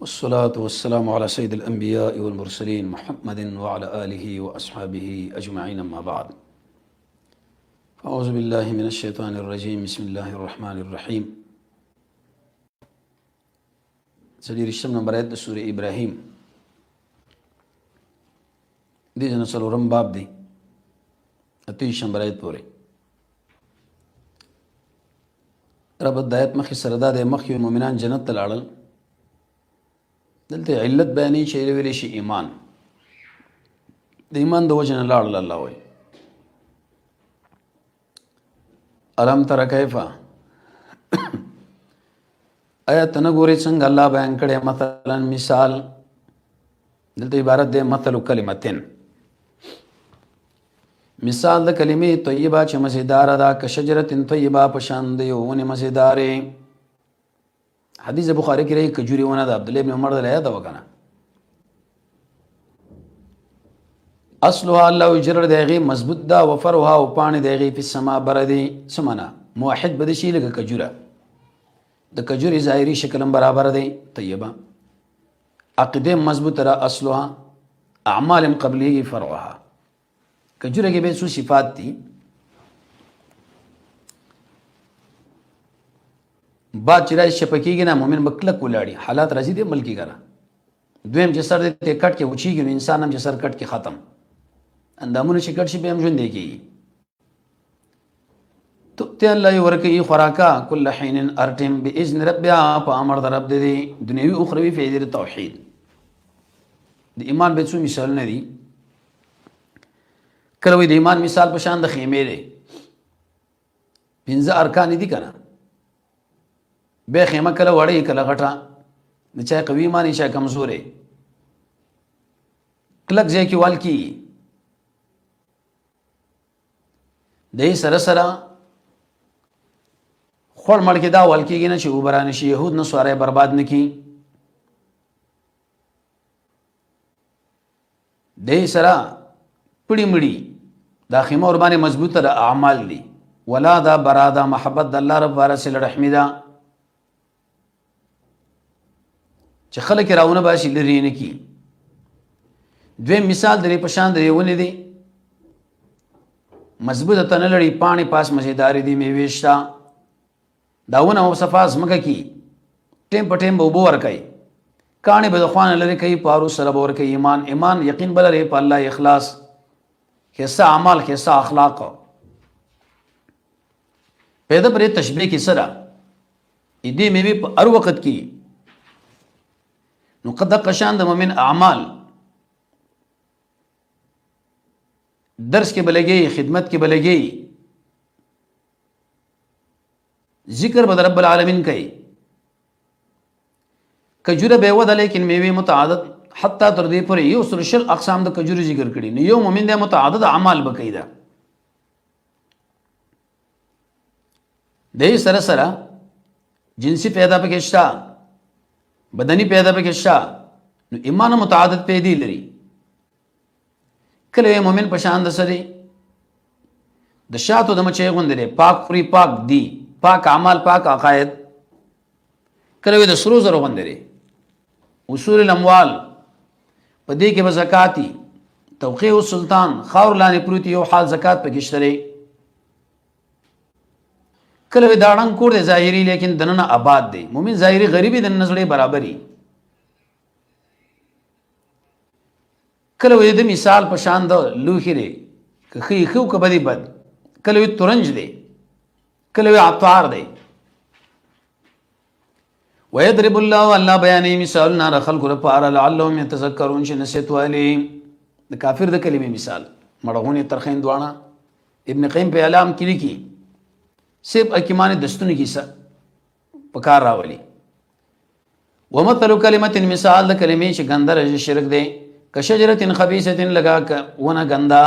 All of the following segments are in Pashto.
والصلاة والسلام على سيد الأنبياء والمرسلين محمد وعلى آله وأصحابه أجمعين أما بعد أعوذ بالله من الشيطان الرجيم بسم الله الرحمن الرحيم سدير الشم نمبر آيات سورة إبراهيم دي جنا سلورم باب دي أتوي شمبر آيات پوري رب الدايات مخي سردا دي مخي المؤمنان جنت تلعلل دلته علت بیانی چې ویلې شي ایمان د ایمان د وجه نه لاړل الله وایي الم تر کیفا آیا ته نه ګورې څنګه الله بیان کړی مثلا مثال دلته عبارت دی مثل کلمتين مثال د کلمې طیبه چې مزیدار ده که شجرة طیبه په شان دی ونې مزیدارې حدیث بخاری کې راځي کجوري ونه ده عبد الله ابن عمر دلته یاد وکنه اصلها الله جرر دیغي مضبوط ده وفرها او پانی دیغي په سما بردي سمنا موحد بده شي لکه کجوره د کجوري ظاهري شکل برابر دی طیبه عقیده مضبوط را اصلها اعمال قبله فرعها کجوره کې به څه صفات دي با چې راځي شپکیږي نه مؤمن بکلک ولاړي حالات راځي دي ملکی کرا دویم چې سر دې کټ کې وچیږي نو انسان هم چې سر کټ کې ختم اندامونه چې کټ شي به هم ژوند دی کیږي تو ته الله ورکه خوراکا کل حين ارتم باذن ربها په امر در رب دې دنیوي او اخروی فائدې توحید د ایمان به څو مثال نه دي کله وي د ایمان مثال په شان د خیمه دی پنځه ارکان دي کنه به خیمه کله وړي کله غټه نه چا قوي مانی چا کمزورې کلک ځای کې وال کی دې سره سره خور مړ کې دا وال کېږي نه چې وبران شي يهود نه سواره برباد نه کی دې سره پړی مړی دا خیمه ور باندې مضبوطه اعمال دي ولا دا برادا محبت د الله رب ورسل رحمیدا چې خلک راونه باشي لري نه کی دوی مثال درې پشان درې ونی دي مضبوطه تنه لري پانی پاس مزیدار دي میويشتا داونه او صفاز مکه کی ټیم په ټیم وبو ور کوي کانه به خوان لري کوي پارو سره ور کوي ایمان یقین بل لري په الله اخلاص کیسه اعمال کیسه اخلاق پیدا پر تشبیه کی سره دې مې په هر وخت کې نو قد قشان د مؤمن اعمال درس کې بلګي خدمت کې بلګي ذکر بد رب العالمین کوي کجوره به ود لیکن میوه متعدد حتی تر دې پر یو سرشل اقسام د کجوري ذکر کړي نو یو مؤمن د متعدد اعمال بکیدا دې سره سره جنسي پیدا پکې شته بدنی پیدا پکې شته نو ایمان متعدد پیدا لري کله مؤمن په شان د سره د شاتو د مچې غوندره پاک خوري پاک دی پاک اعمال پاک عقاید کله د سرو زرو غوندره اصول الاموال په دې کې به زکاتی توقیع السلطان خاور لانی پروت یو حال زکات پکې شته کله داړن کور دی ظاهری لیکن دننه آباد دی مومن ظاهری غریبی د نظرې برابرۍ کله د مثال په شان د لوخره خې خو کبدی بد کله تورنج دی کله عطار دی ويضرب الله الله بیانې مثالنا خلق لپاره لعلهم يتذكرون چې نسیت والی د کافر د کلمې مثال مړغونی ترخین دوانه ابن قیم په اعلام کې لیکي سب اکیمان دستونه کیسه پکار راولي ومثل کلمت مثال د کلمې چې ګندره شرک دی کشجرة خبيثة لگا ونه ګندا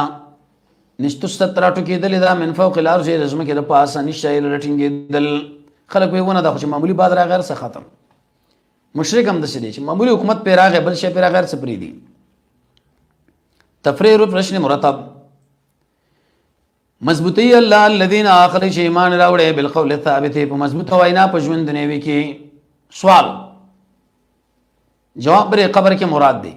نشتستراټو کېدل دا من فوق الارض رزم کې د پاسه نشي لټینګېدل خلک وي ونه د خو معمولی باد را غیر څه ختم مشرک هم د شې چې معمولی حکومت پیرا غیر بل شي پیرا غیر څه پری دي تفریر پرشن مرتب مضبوطی الله الذين اخر شي ایمان راوړې بالقول الثابت په مضبوط وینا په ژوند دی کې سوال جواب بر قبر کې مراد دی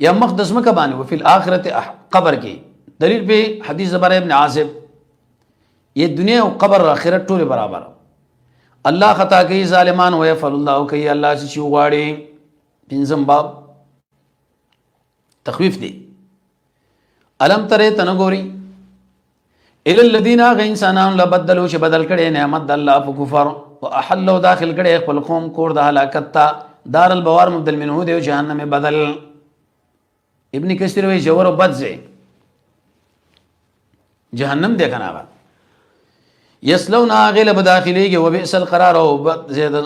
یا مخ د ځمکه باندې وفي الاخرت قبر کې دلیل په حدیث زبر ابن عازب یہ دنیا او قبر آخرت ټول برابر الله خطا کوي ظالمان او يفعل الله کوي الله چې غواړي پنځم باب تخویف دی الم ترى تنګوري الى الذين غينسانان لبدلوا چې بدل کړي نعمت الله په کفر واحلوا داخل کړي خپل قوم کور د هلاکت ته دار البوار مبدل منه دی جهنم بدل ابن کثیر وی جوور بد زي جهنم دی کنه یسلون غلب داخليږي وبئس القرار او بد زید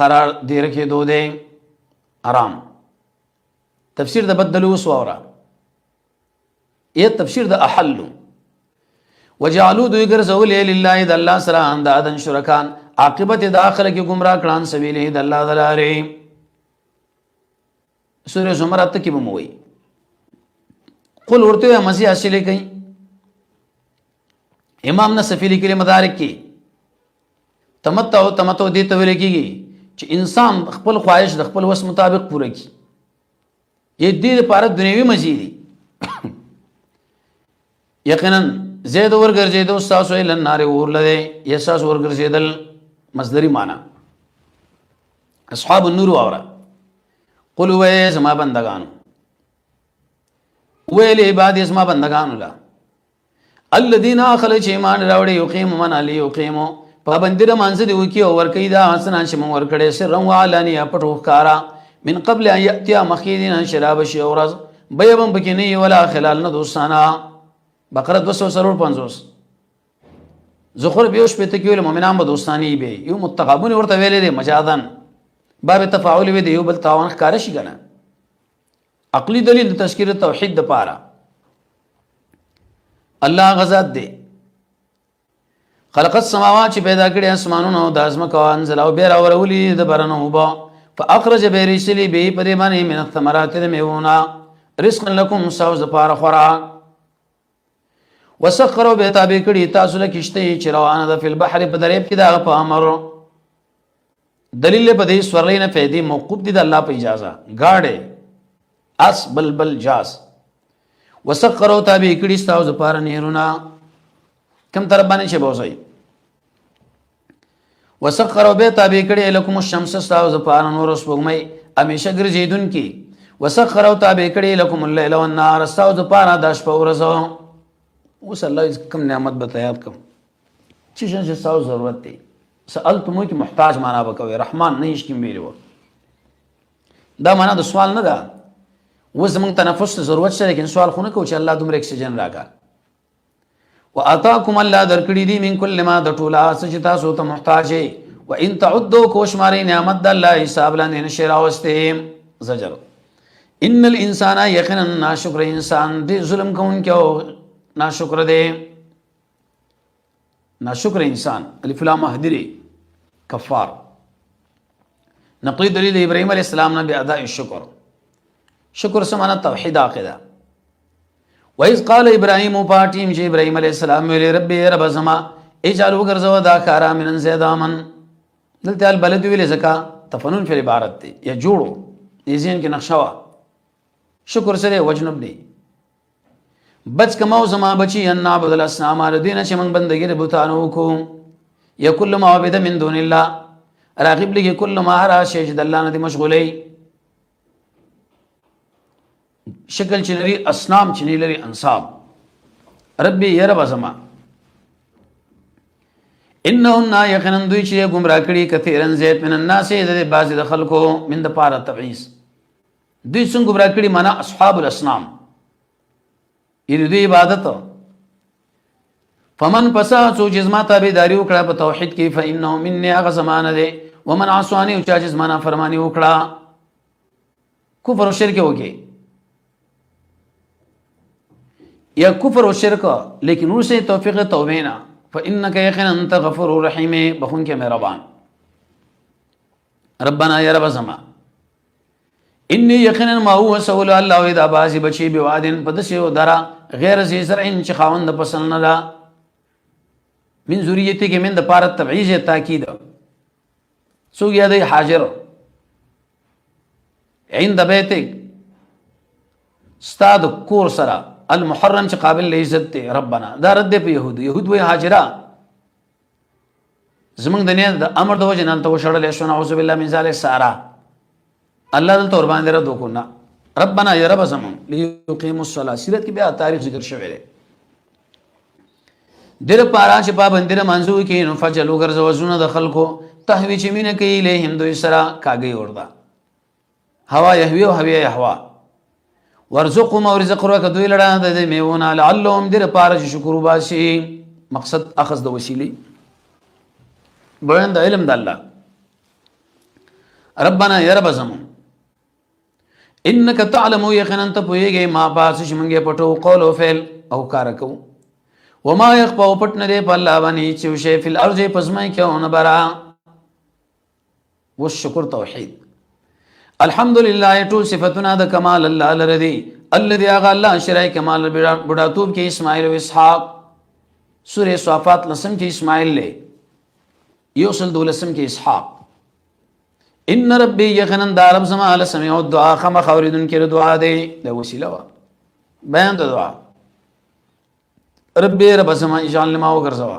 قرار دی رکھے دو دے آرام تفسیر د بدلو سوورا یہ تفسیر د احلو وجعلوا دوی ګرځول لله د الله سره اندادن شرکان عاقبت داخله کې گمراه کړان سبیله د الله دلاره سورہ زمر ات کې بموي قل ورته مزي حاصل کوي امام نصفی لیکلی مدارک کې تمتع دې ته ویل کېږي چې انسان خپل خواهش د خپل وس مطابق پوره کړي یې دې لپاره دنیوي مزيدي یقینا زید ورګرځیدو تاسو یې لنار ورلده یساس ورګرځیدل مصدری معنی اصحاب النور اوره قل وې زما بندگانو ویل عباد اسما بندگانو لا الذين خلق ایمان راوړي یقیم من علی یقیمو پابندی د مانځ دی وکي او ور کوي دا حسنان چې مون ور کړي سر و علانیه پټو کارا من قبل ان یاتیا مخیدین شراب شی اورز بيبم بکینی ولا خلال نه دوستانا بقره 255 زخر بیوش په تکیول مؤمنان به دوستانی به یو متقابون ورته ویلې دي مجازن باب تفاعل وی دی یو بل تاوان ښکار شي کنه عقلی دلیل د تذکیر توحید د پاره الله غزاد دی خلق السماوات چې پیدا کړی اسمانونو د ازمکه انزل او بیر اورولي د برنو وبا فاخرج برسلی به پرمانه من الثمرات الميونا رزق لكم سوز پار خورا وسخروا به تابع کړي تاسو له کشته چې روانه ده په البحر په دریاب کې دا په امر دلیل په دې سورلینه فیدی موقوف دي د الله په اجازه گاډه اس بلبل جاس وسخروا تابع کړي تاسو پار نهرونه کم طرف باندې شی بوځي وسخروا به تابع کړي لكم الشمس تاسو پار نور سپوږمۍ همیشه ګرځیدون کی وسخروا تابع کړي لكم الليل والنهار تاسو پار داش په ورځو اوس الله کم نعمت بتایات کم چې څنګه تاسو ضرورت دی سألتمو کی محتاج معنا وکوي رحمان نه هیڅ کیم ویلو دا معنا د سوال نه ده و زمون تنفس ضرورت شته لیکن سوال خو نه کو چې الله دومره اکسیجن راکا واتاکم الله درکړي دي من کل ما د ټولا چې تاسو ته محتاج و ان تعدوا کوشماري نعمت د الله حساب لاندې نشي راوستي زجر ان الانسان یقینا ناشکر انسان دې ظلم کوونکی ناشکر دے ناشکر انسان الف لام مهدری کفار نقلی دلیل ابراہیم علیہ السلام نے اداء الشکر شکر سمانا توحید عقیدہ وَإِذْ قَالَ إِبْرَاهِيمُ پاٹیم جی ابراہیم علیہ السلام ویلی ربی رب زما اجعلو گرزو دا کارا من زیدامن دلتے البلد ویلی زکا تفنون فی العبارت دی یا جوڑو یہ ذہن کی نقشوا شکر سرے وجنب دی بچ کماو زما بچی ان نعبد الاسنام الذين شمن بندگی بوتانو کو یا کل ما عبد من دون الله راغب لگی کل ما را شیج الله ندی مشغولی شکل چنری اسنام چنیلری انصاب ربی یا رب زما انهن یقینا دوی چې گمراه کړي کثیرن زیت من الناس د بعض د خلکو من د پاره تبعیض دوی څنګه گمراه کړي معنا اصحاب الاسنام یری عبادت فمن پسا سو جسما تابعداري وکړه په توحید کې فانه مني هغه زمانه ده ومن عصاني او چا جسمانه فرمانی وکړه کفر او شرک وکي یا کفر او شرک لیکن ورسه توفیق توبه نه فانك يقينا انت غفور رحيم بخون کې مهربان ربنا يا رب زما انی یقینا ما هو سول الله اذا باز بچی بوادن پدسیو درا غیر ذی زرع چې خاوند پسند نه دا من ذریته کې من د پاره تبعیض تاکید سو یاد حاضر عند بیتک ستا د کور سره المحرم چې قابل عزت دی ربنا دا رد په یهود وی هاجره زمونږ د نه د امر د وجه نه ته وشړلې شو نعوذ بالله من ذلک سارا الله دلته ور باندې رد وکړه ربنا یا رب زمون ليقيموا الصلاه سیرت کې بیا تاریخ ذکر شوی دی در پارا چې پابندره منځو کې نو فجلو ګرځو زونه د خلکو تهوی چې مینه کوي له هم دوی سره کاږي وردا هوا يهوي او هوا يهوا ورزقهم ورزق ورک دوی لړا د میونه لعلهم در پارا چې شکر وباسي مقصد اخذ د وسیلی بیان د علم د الله ربنا یا رب زمون انک تعلم یقینا ته پویږي ما پاس چې مونږه پټو قول او فعل او کار کو وما يخفى پټ نه دی په الله باندې چې شی فی الارض پسمای کېونه برا والشکر توحید الحمدلله ټول صفاتنا د کمال الله لري الذي اغا الله شرای کمال بډاتوب کې اسماعیل او اسحاق سوره صافات لسم کې اسماعیل له یوصل دولسم کې اسحاق ان ربي یقینا دارب سما له سمع الدعاء خم خوریدن کې دعا دی د وسیله وا بیان د دعا ربي رب سما اجعل ما وغرزوا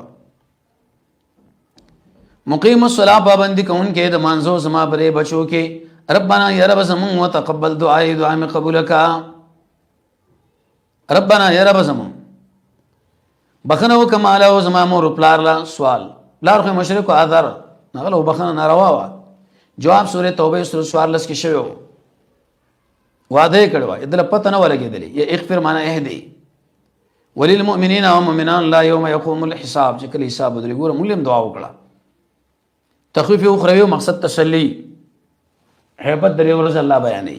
مقیم الصلاه پابندی کون کې د مانزو سما پرې بچو کې ربنا یا رب سما وتقبل دعاء دعا میں قبول کا ربنا یا رب سما بخنو کمال او سما مور پلار لا سوال لار خو مشرک اذر نغلو بخنه ناروا وا جواب سوره توبه سوره سوال لس کې شوی وعده کړو ادله پته نه ولګېدلې یا اغفر معنا اهدي وللمؤمنین والمؤمنات لا يوم يقوم الحساب چې کله حساب درې ګوره مولم دعا وکړه تخفیف اخروی مقصد تسلی هیبت درې ورځ الله بیانې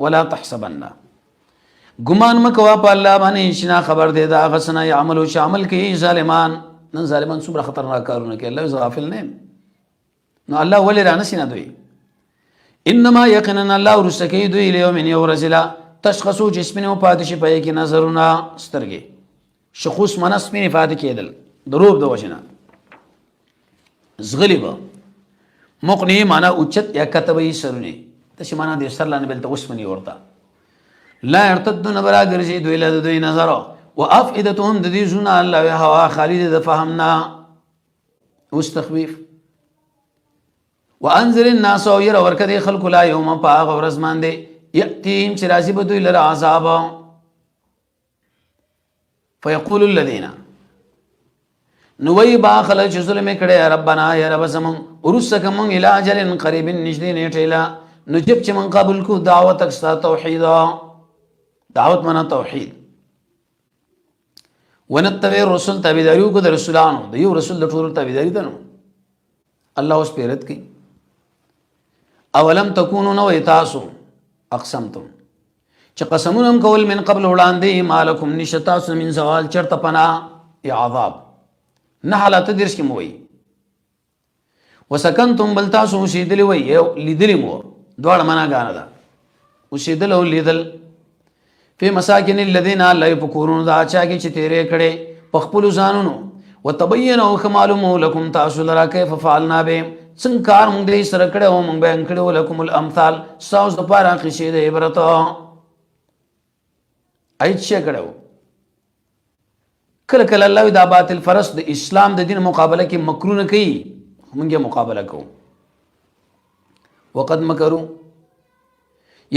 ولا تحسبن ګمان مکوا په الله باندې شنا خبر دې دا غسنا يعملوا شامل کې ظالمان نن ظالمان څومره خطرناک کارونه کوي الله غافل نه نو الله ولې رانه سینه دوی انما یقینا الله ورسکی دوی له یوم یورزلا تشخصو جسمنه پادشي پي کې نظرونه سترګې شخص منس مې فاده کېدل دروب د وجنه زغلیب مقنی معنا اوچت یا كتبي سرني تش معنا د سر لاندې بل توسمني ورتا لا ارتد نبرا ګرځي دوی له دوی نظر وافئدتهم د دې زونه الله هوا خالد د فهمنا واستخفيف وانذر الناس وير ورکدي خلق لا يوم باغ ورزمان دي ياتيهم شرازي بدوي لر عذاب فيقول الذين نوي با خلق ظلم کړه ربنا يا رب زمون ورسکم الى اجل قريب نجدي نټیلا نجب چې من قبول کو دعوت اکستا توحید دعوت منا توحید ونتبع الرسل تابعداریو کو د رسولانو د یو رسول د ټول تابعداري دنو الله اوس پیرت کی اولم تکونو نو تاسو اقسمتم چې قسمونم کول من قبل وړاندې مالکم نشتاسو من زوال چرته پنا یا عذاب نه حالت درس کې موي وسکنتم بل تاسو شیدلی وي لیدلی مو دوړ معنا غانه ده وشیدل او لیدل په مساکن الذين لا يفكرون دا چا کې چې تیرې کړي پخپل ځانونو وتبينوا كمالهم لكم تاسو لرا كيف فعلنا بهم څنګه کار موږ دې سره کړو موږ بیان کړو لكم الامثال ساوس د پاره قصې د عبرت ایچ کړو کله کله الله دا باطل فرس د اسلام د دین مقابله کې مکرونه کوي موږ مقابله کوو وقد مکروا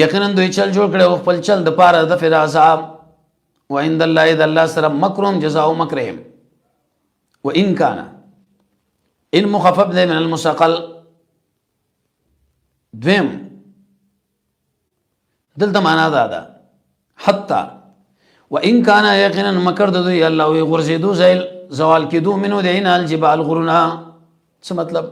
یقینا دوی چل جوړ کړو خپل چل د پاره د فر عذاب وعند الله اذا الله سره مکرهم جزاء مکرهم وان كان ان مخفف من المثقل دویم دلته معنا ده حتی وان كان يقينا مکر د دوی الله وي غرزیدو زوال کېدو منو دین الجبال غرنا څه مطلب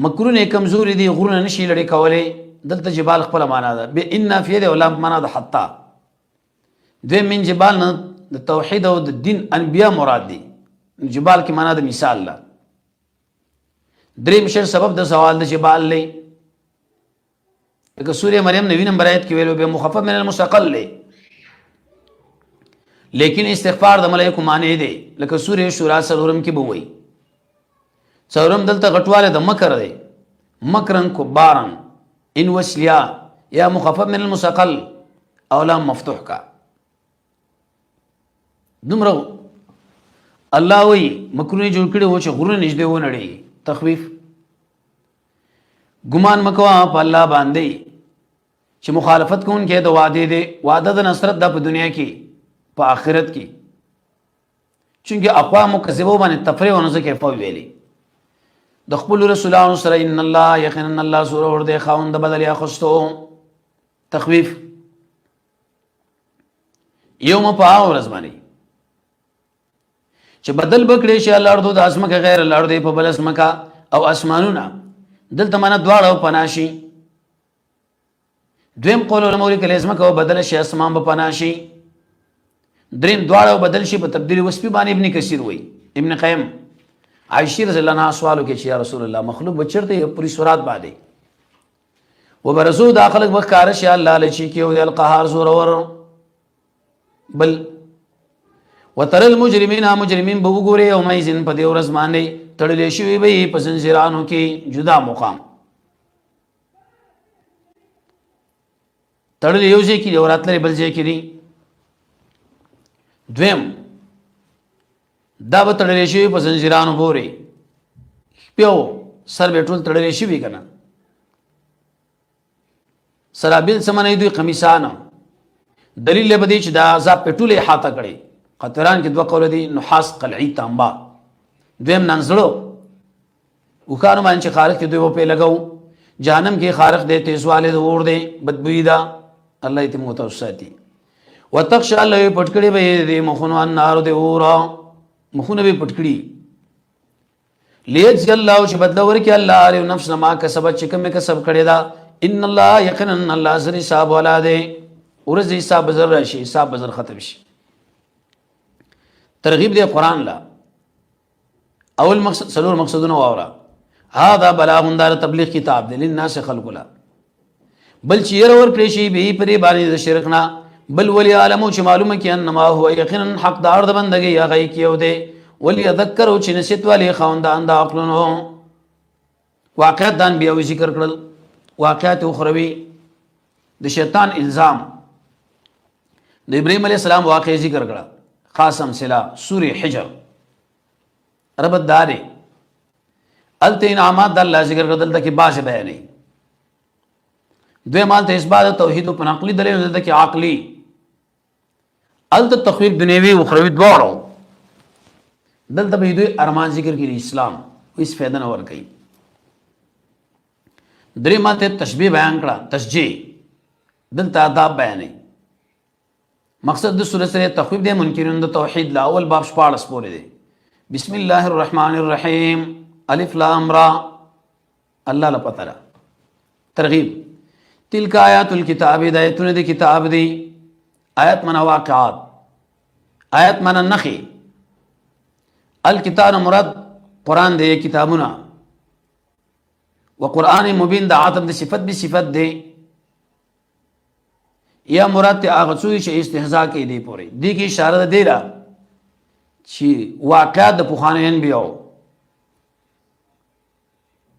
مکرونه کمزوري دي غرونه نشي لړې کولې دلته جبال خپل معنا ده به ان فی ذی ولم معنا ده حتی د من جبال د توحید او د دین انبیا مراد دي جبال کی معنا د مثال لا دریم شر سبب د سوال د جبال لې لکه سوره مریم 9 نمبر آیت کې ویلو به مخفف من المثقل لې لیکن استغفار د ملائکه معنی دی لکه سوره شورا سلورم کې بووي سورم دلته غټواله د مکر دی مکرن کو بارن ان وصلیا یا مخفف من المثقل او لام مفتوح کا دومره الله وی مکرونه جوړ کړي و چې غرونه نږدې ونړي تخویف ګمان مکوا په الله باندې چې مخالفت کوونکې د وعده دی وعده د نصرت د په دنیا کې په آخرت کې چونکه اقوام کذبو باندې تفریح ونه ځکه په ویلي د خپل رسولانو سره ان الله یقینا الله سره ور دي خاوند بدل یا خستو تخویف یوم په ورځ باندې چې بدل بکړي شي الله ارض د اسمکه غیر الله ارض په بل اسمکه او اسمانونه دلته معنا دواړه پناشي دویم قول علماء کله اسمکه او بدل شي اسمان په پناشي دریم دواړه بدل شي په تبدیل وسپی باندې ابن کثیر وای ابن قیم عائشہ رضی الله عنها سوالو کې چې یا رسول الله مخلوق بچرته پوری سورات باندې وبرزو داخله وکړه شي الله لچی کې او القهار زور ور بل وتر المجرمین مجرمین به وګوري او مایزن په دې ورځ باندې تړلې شي وي په زنجیرانو کې جدا مقام تړلې یو ځای کې وراتلې بل ځای کې دي دویم دا به تړلې شي په زنجیرانو پورې پیو سر به ټول تړلې شي وي کنه سرابیل سمنه دوی قمیصان دلیل به دي چې دا عذاب په ټوله احاطه کړي قطران کې دوه قول دي نحاس قلعي تانبا دویم ننزلو وکانو باندې خارق کې دوی په لګاو جهنم کې خارق دې تیزواله اور دې بدبوئی دا الله دې متوساتي وتخشى الله پټکړي به دې مخونو النار دې اور مخونه به پټکړي لیجزي الله چې بدل ورکي الله له نفس ما کسبت چې کوم کسب کړي دا ان الله یقینا الله سری صاحب ولاده ورځ حساب بزر راشي حساب بزر ختم شي ترغیب دی قرآن لا اول مقصد سلور مقصدونه واورا هذا بلاغ دار تبلیغ کتاب دی للناس خلق لا بل چې ير ور کړی شي به پرې باندې د شرکنا بل ولي عالمو چې معلومه کې انما هو یقینا حق دار د بندګي یا غي کیو دی ولي ذکروا چې نسیت والی خوندان د عقلونو واقعات دان بیا ذکر کړل واقعات اخروی د شیطان الزام د ابراهيم عليه السلام واقع ذکر کړل خاصم سلا سوره حجر رب داري الته انعامات د الله ذکر کړل د کې باز بیانې دوی مالته اثبات توحید او نقلی دلیل د کې عقلی الته تخویب دنیوي او اخروی دواړو دلته به دوی ارمان ذکر کړي اسلام هیڅ فائدہ نه ور کوي درې ماته تشبیه بیان کړه تشجیه دلته آداب بیانې مقصد د سورۃ سره تخویب د منکرین د توحید لا اول باب 14 پورې دی بسم الله الرحمن الرحیم الف لام را الله لا پتہ ترغیب تلک آیات الكتاب ہدایتونه د کتاب دی آیت معنا واقعات آیت معنا نخي الکتاب مراد قران دی کتابونه وقران مبین د عاطف د صفت به صفت دی یا مراد ته هغه څه چې استهزاء کوي دی پورې دی کی اشاره دی را چې واقعات د پوخانین بیاو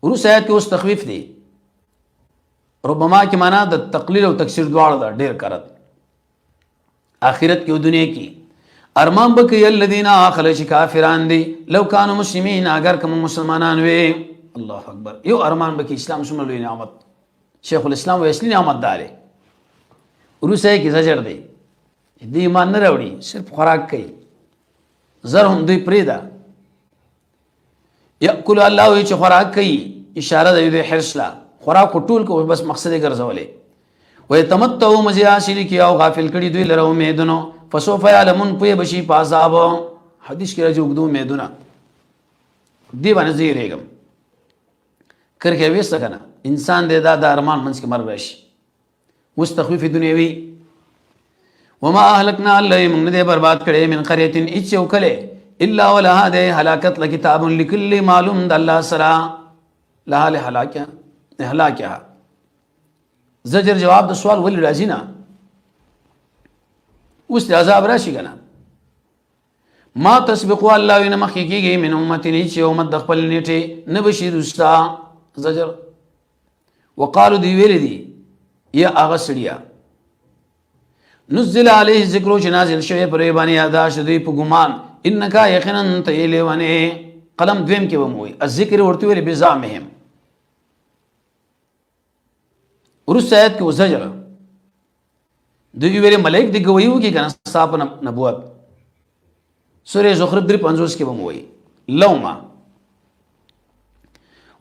ورس آیات کې اوس تخویف دی ربما کې معنا د تقلیل او تکثیر دواړه دا ډیر کړت اخرت کې او دنیا کې ارمان بکې الذين اخلص کافران دي لو كانوا مسلمين اگر کوم مسلمانان وي الله اکبر یو ارمان بکې اسلام شمول لوی نعمت شیخ الاسلام و اصلي نعمت دار روسه کې زجر دی دې ایمان نه راوړي صرف خوراک کوي زر هم دوی پریدا یاکل الله وی چې خوراک کوي اشاره دی د حرص لا خوراک ټول کو بس مقصد یې ګرځولې وې تمتعو مزیاسل کی او غافل کړي دوی لره امیدونو فسوف يعلمون پوی بشي پازاب حدیث کې راځي وګدو امیدونه دی باندې زیریګم کرکه وېست کنه انسان دې دا د ارمان منځ کې مر راشي مستخفف دنیوي وما اهلكنا الله من دې برباد کړي من قريه اچ یو کله الا ولها ده هلاکت لکتاب لكل معلوم د الله سرا لا هلاکه زجر جواب د سوال ولې راځي نه اوس عذاب راشي کنه ما تسبقوا الله ان مخکیږي من امتين چې امت د خپل نیټه نه بشي رستا زجر وقالو دی ویل دی یا هغه سړیا نزل علیه ذکر چې نازل شوی پر باندې یاداش دی په ګمان انک یقینا تیلونه قلم دویم کې وموي الذکر ورته ویل بزامهم ورس آیات کې وزجر دوی ویل ملائک دی گویو کې کنه صاحب نبوت سورہ زخرف 350 کې وموي لوما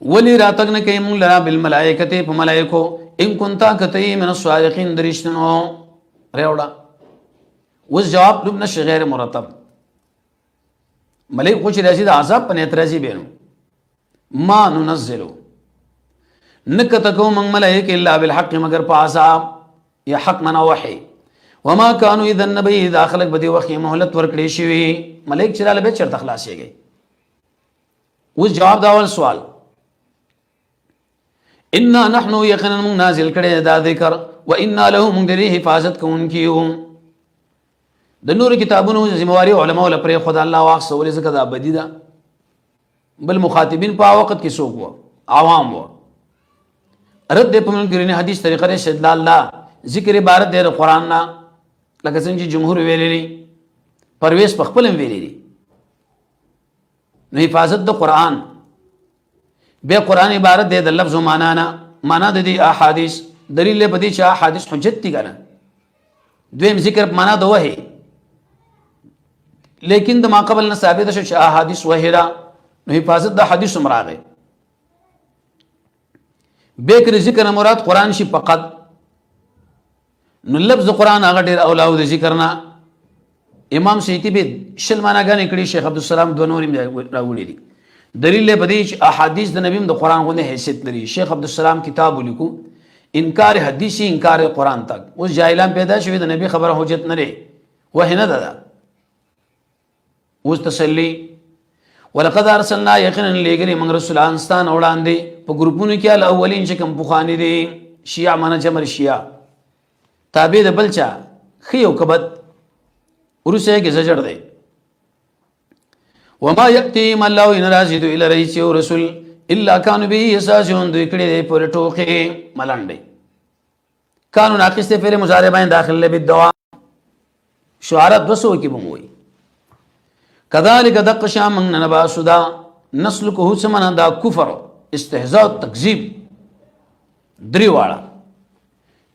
ولی راتګ نه کوي مونږ لرا بالملائکته په ملائکو ان كنتا کتی من الصادقین درشتنو ریوڑا وس جواب لبنه غیر مرتب ملائک خو چې راځي د عذاب په نیت راځي بینو ما ننزلو نکتکو من ملائک الا بالحق مگر په عذاب یا حق منا وحی وما كانوا اذا النبي داخلك بدی وحی مهلت ورکړي شي ملائک چې لاله به چرته خلاصيږي وس جواب دا ول سوال انا نحن یقینا نازل کړي دا ذکر وانا له مندری حفاظت کوونکیو د نور کتابونو ذمہواری علماء لپاره خدای الله واخ سوال زکه دا بدی دا بل مخاطبین په وخت کې سوق وو عوام وو رد په منکرین حدیث طریقه استدلال الله ذکر عبارت د قران نه لکه څنګه چې جمهور ویلي پرويز په خپل ویلي نو حفاظت د قران به قران عبارت د لفظ و معنا نه معنا د دې احادیث دلیل په دې چې احادیث حجت دي کنه دویم ذکر معنا د وحی لیکن د ما قبل نه ثابت شو چې احادیث وحی را نو حفاظت د حدیث مراغه بیکر ذکر مراد قران شي فقط نو لفظ قران هغه ډیر اولاو د ذکر نه امام سیوطی به شل معنا غنې کړي شیخ عبدالسلام دوه نورې راوړي دي دلیل په دې چې احادیث د نبی د قران غو نه حیثیت لري شیخ عبدالسلام کتاب لیکو انکار حدیثی انکار قران تک اوس جاهلان پیدا شوی د نبی خبره حجت نه لري وه نه ده اوس تسلی ولقد ارسلنا یقینا لګری من رسولان ستان وړاندې په ګروپونو کې الاولین چې کوم بوخانی دي شیعه معنا جمر شیعه تابع د بلچا خيو کبد ورسه کې زجر دی وما یاتي الله ان راشد الى رئیس رسول الا كانوا به يساجون دوی کړي پر ټوخه ملانډي قانون اخسته فعل مضارع باندې داخله به دوا شعارت وسو کې بموي كذلك دق شام من نبا سدا نسلكه سمنا دا کفر استهزاء تکذیب دری واړه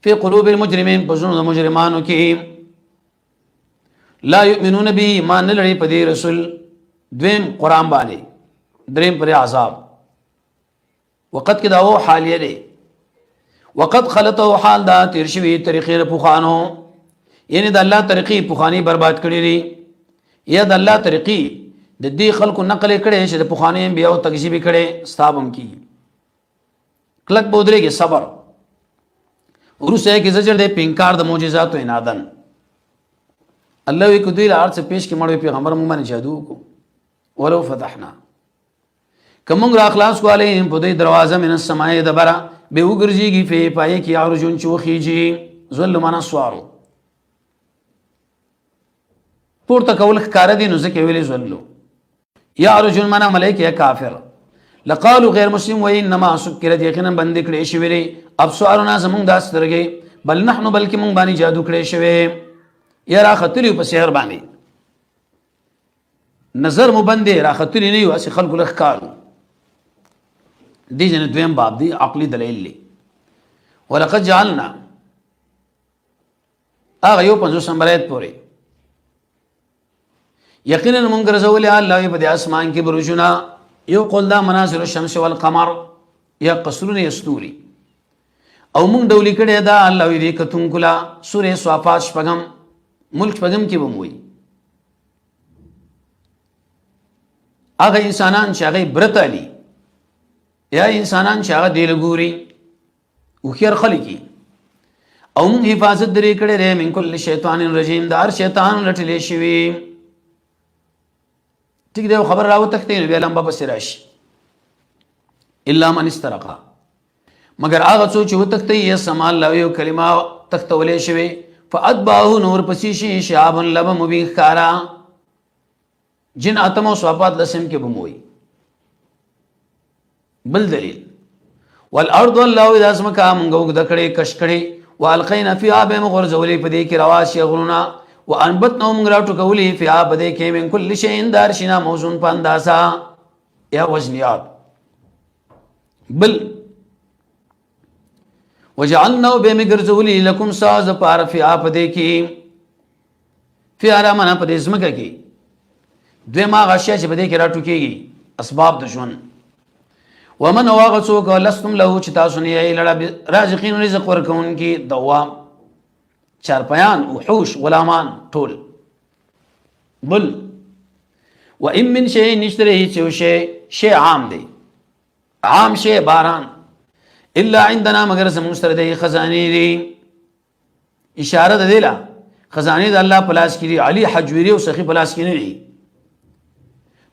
في قلوب المجرمين بزنون المجرمانو کې لا يؤمنون به ما نلري په دې رسول دویم قران باندې دریم پر عذاب وقت کې دا و حالیه دی وقت خلطو حال دا تیر شوی طریقې پوخانو یعنی د الله طریقې پوخانی برباد کړی دي یا د الله طریقې د دې خلکو نقل کړي چې د پوخانی بیا او تکذیب کړي ستابم کی کلک بودره کې صبر ورسه کې زجر دې پینکار د معجزات او انادن الله وی کو دوی لار څخه پیش کې مړ پیغمبر مونږ باندې جادو کو ولو فتحنا کوم را اخلاص کو علیهم په دې دروازه من السماء دبره به وګرځيږي په پای کې ارجون چوخيږي ظلمنا سوارو پورته کول ښکار دي نو ځکه ویلې زلو یا ارجون معنا ملائکه کافر لقالوا غیر مسلم و انما سکرت یقینا بند کړي شوی لري ابصارنا زمون داس درګي بل نحنو بلکې مونږ باندې جادو کړي شوی یا راختلی په سحر باندې نظر مبندې راختلی نه یو اسی خلق له ښکارو دي جن دویم باب دی عقلی دلیل لی ولقد جعلنا اغه یو 50 نمبر ایت پوری یقینا مونږ رسول الله په اسمان کې برجنا یو قول دا منازل الشمس والقمر یا قصرون یستوري او مونږ ډولې کړه دا الله دې کتون کلا سورې صافات شپږم ملک شپږم کې وموي هغه انسانان چې هغه برت علي یا انسانان چې هغه دی لګوري او خیر خلقي او مونږ حفاظت درې کړه ره من کل شیطان رجیم دار شیطان لټلې شوی ٹھیک دی خبر راو تکته نو بیا لمبا بس راشي الا من استرقا مگر هغه څو چې وتکته یې سما الله یو کلمه تختولې شوی فاتبعه نور پسې شي شعاب لب مبین خارا جن اتمو صفات لسم کې بموي بل دلیل والارض الله اذا اسمکا مونږ وګد کړي کش کړي والقینا فيها بمغرزولي پدې کې رواسي غرونا وانبتنا مونږ راټو کولي فيها پدې کې من كل شيء دارشنا موزون پانداسا یا وزنيات بل وجعلنا بمغرزولي لكم ساز پار فيها پدې کې فيها رامنا پدې اسمکا کې دویما غشیا چې پدې کې راټو کېږي اسباب د ژوند ومن واغسوک لستم له چې تاسو نه یې لړا رازقین رزق ورکون کی دوام چارپیان وحوش غلامان ټول بل و ان من شيء نشتره شيء عام دی عام شيء باران الا عندنا مگر زمون سره دی خزانه دی اشاره ده دیلا خزانه د الله پلاس کړي علي حجويري او سخي پلاس کړي نه دی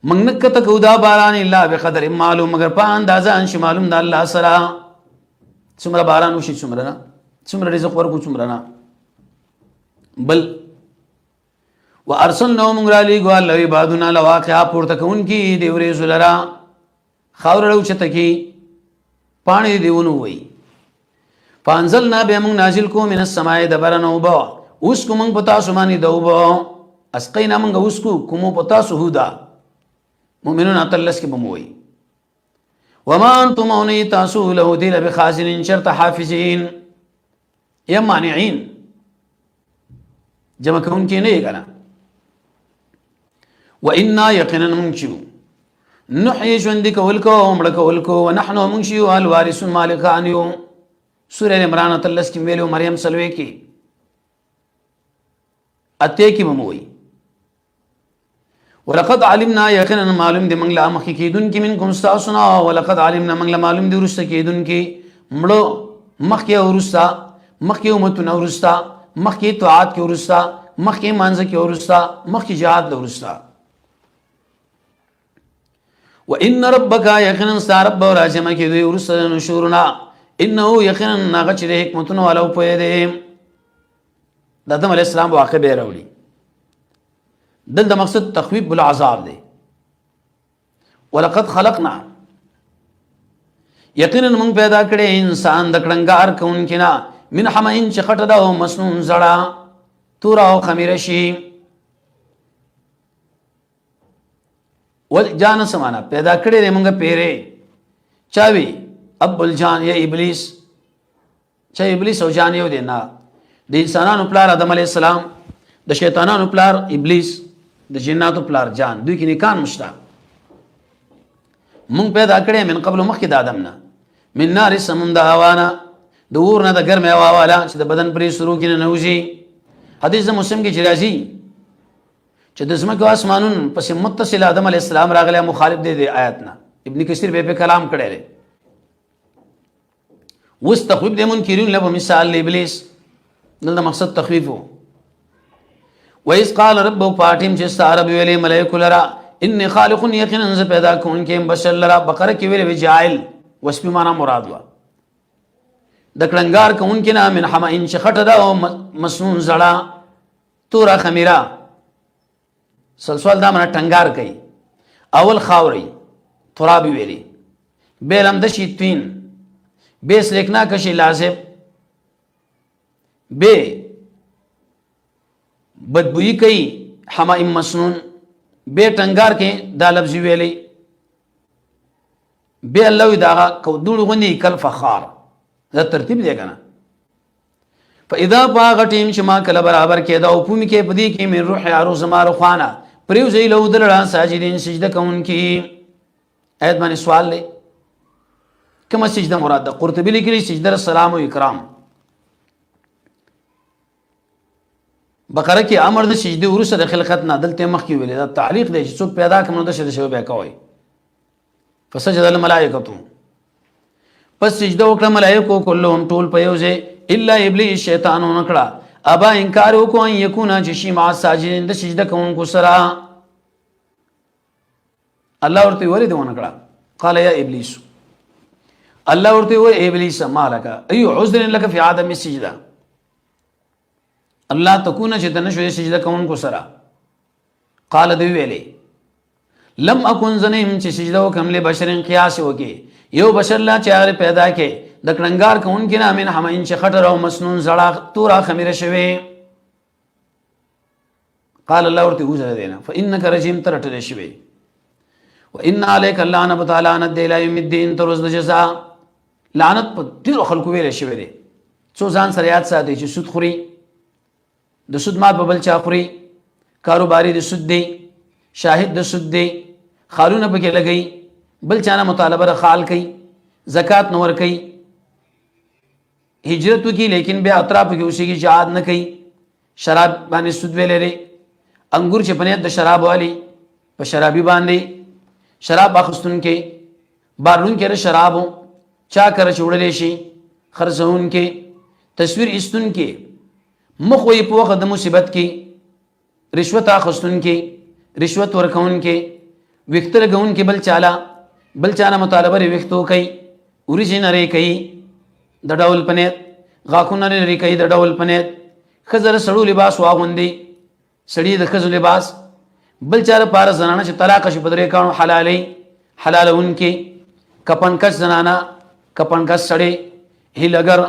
منګ کته کودا باران الا بقدر معلوم مگر په اندازه ان معلوم د الله سره څومره باران وشي څومره نه څومره رزق ورکو څومره نه بل وارسلنا من علی قال لو عبادنا لواقع پورته کون کی دی ورې زلرا خاورلو چته کی پانی دیونو وای فانزلنا بهم نازل کو من السماء دبرنو با اوس کوم پتا سمانی دوبو اسقینا من اوس کوم پتا سهودا مؤمنون اتلس کی بموي وما انتم اوني تاسو له دل بخازن شرط حافظين يا مانعين جمع كون کی نه کنا وانا يقينا منشو نحيي جندك ولكو ملك ولكو ونحن منشو الوارث مالكان يوم سوره عمران اتلس کی ویلو مریم سلوے کی اتے کی بموي ولقد علمنا يقينا معلوم دي منګلا مخکې کیدون کې منکم استاسنا ولقد علمنا منګلا معلوم دي ورسته کیدون کې مړو مخکې ورستا مخکې امتونه ورستا مخکې طاعت کې ورستا مخکې مانځ کې ورستا مخکې جهاد ورستا وان ربك يقينا رب راجمه کې دوی ورسته نشورنا انه يقينا نغچ له حکمتونو ولو په دې د آدم علی السلام واقع به راوړي دلته مقصد تخویب بالعذاب دی ولقد خلقنا یقینا من پیدا کړي انسان د کړنګار کونکي نه من حمئن چې خټه دا او مسنون زړه تور او خمیر شي ول جان سمانا پیدا کړي موږ پیره چاوي ابل جان یا ابلیس چا ابلیس او جان یو دی نه د انسانانو پلار آدم علی السلام د شیطانانو پلار ابلیس د جناتو پلار جان دوی کې نکان مشتا مونږ پیدا کړي من قبل مخکې د آدم نه من نار سمون د هوانا د اور نه د ګرمه هوا والا چې د بدن پرې شروع کې نه نوځي حدیث مسلم کې راځي چې د زمکه اسمانون پس متصل آدم علی السلام راغله مخالف دی آیات نه ابن کثیر به کلام کړي لري واستخوب د منکرین له مثال ابلیس دلته مقصد تخویف وو وإذ قال ربك فاتم چې ستاره ویلې ملائکه لرا اني خالق یقینا ز پیدا کون کې بشر لرا بقره کې ویلې جاعل وسپی معنا مراد وا د کلنګار کون کې نه من حما ان شخټه دا مسنون زړه تورا خمیرا سلسال دا معنا ټنګار کوي اول خاوري ترابي ویلې بیلم د شیتوین بیس لیکنا کشي لازم بے بدبوئی کئی حمائم مسنون بے ٹنگار کے دا لفظی ویلی بے اللہ داغا کودوڑ غنی کل فخار دا ترتیب دے گا نا فاذا پاغ ٹیم شما کل برابر کے دا اپومی کے پدی کی من روح یارو زمار خوانا پریو زی لو دلڑا ساجدین سجدہ کون کی ایت مانی سوال لے کما سجدہ مراد دا قرطبی لکلی سجدہ السلام و اکرام بقره کې امر د سجده ورسره د خلقت نه دلته مخ کې ویل دا تعلیق دی چې څوک پیدا کوم د شته شوی بیا کوي فسجد الملائکه پس سجده وکړه ملائکه كلهم ټول په یو ځای الا ابلیس شیطان نکړه ابا انکار وکړ ان یکونا چې شی ما ساجدین د سجده کوونکو سره الله ورته وری دی ونکړه قال یا ابلیس الله ورته وی ابلیس مالک ایو عذر لك فی عدم السجده الله تكون چې دنه شوی سجده کوونکو سره قال دی ویلې لم اكن زنیم چې سجده وکم له بشرین قیاس وکي یو بشر لا چې هغه پیدا کې د کړنګار کوونکې نه من حمین چې خټر او مسنون زړه تورا خمیره شوی. قال الله ورته وزره دینا فانك رجيم ترټل شوی وان عليك اللعنه تعالی ان الى يوم الدين تر ورځې جزاء. لعنت په ډیرو خلکو ویل شوی دی. څو ځان سره یاد ساتي چې سود خوري، د سود مال په بل چا خوري، کاروباري د سود دی، شاهد د سود دی، خالونه پکې لګي، بل چانه مطالبه خال کوي، زکات نور کوي، هجرت وکي لیکن بیا اطراف کې اوسېږي جهاد نه کوي، شراب باندې سود ویلې لري، انګور چې پنيت د شراب والی په شرابي باندې شراب اخستون کې بارون کې شرابو چا کر چوړلې شي خرڅون کې تصویر استون کې مخ وي په وخت د مصیبت کې رشوت اخستون کې رشوت ورکون کې وختر غون کې بل چاله مطالبه لري وختو کوي اوریجنری کوي د ډول پنيت غاخونه لري کوي د ډول پنيت خزر سړو لباس واغوندي سړی د خزو لباس بل چاره پار زنانه چې طلاق شي بدرې کانو حلالون کې کپن کس زنانه کپن کس سړی هیلګر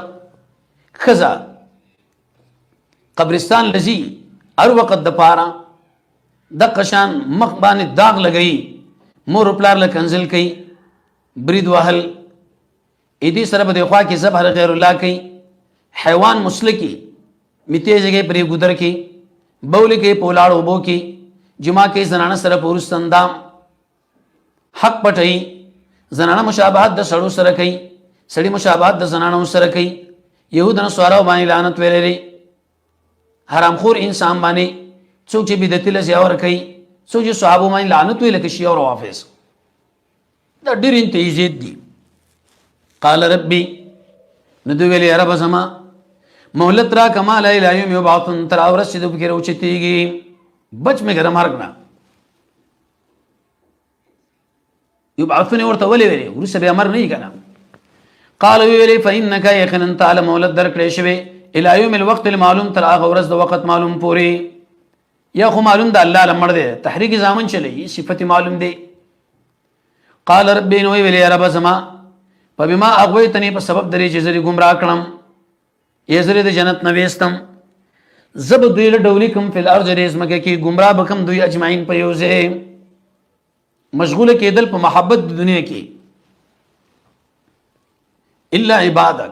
خزا قبرستان لذي هر وخت د پارا د قشان مخ باندې داغ لګئی مور پلار له کنزل کوي برید وهل اېدي سره به خوا کې ذبح غیر الله کوي حیوان مسلکی میته جگہ پرې ګذر کې بول کې پولاړ وبو کې جما کې زنانه سره پورستندام حق پټي زنانه مشابهت د سړو سره کوي سړي مشابهت د زنانو سره کوي يهودانو سوارو باندې لعنت ویلې حرام خور انسان باندې څوک چې بدعت له زیاور کوي څوک چې صحابه باندې لعنت ویل کې شي او حافظ دا ډېر انتهیزید دي. قال ربي ندو ویلې رب زما مولت را کمال الى يوم يبعثون تر اورس چې د فکر اوچتيږي بچ میں ګرم مرګ نه يبعثون ورته ولې ویلې ورسره به امر نه کنا. قال ویلې فانك يقينا تعلم مولد درکړې شوی الى يوم الوقت المعلوم تر هغه ورځ د وخت معلوم پوری یا خو معلوم د الله لمړ دی تحریک زامن چلی صفت معلوم دی. قال ربي نو ویلې رب زما فبما اغويتني په سبب درې چې زری گمراه کړم یې زری د جنت نه وېستم زب دوی له ډولي کوم فل ارض رزمکه کې گمراه بکم دوی اجمعین په یوځه مشغوله کېدل په محبت د دنیا کې الا عبادك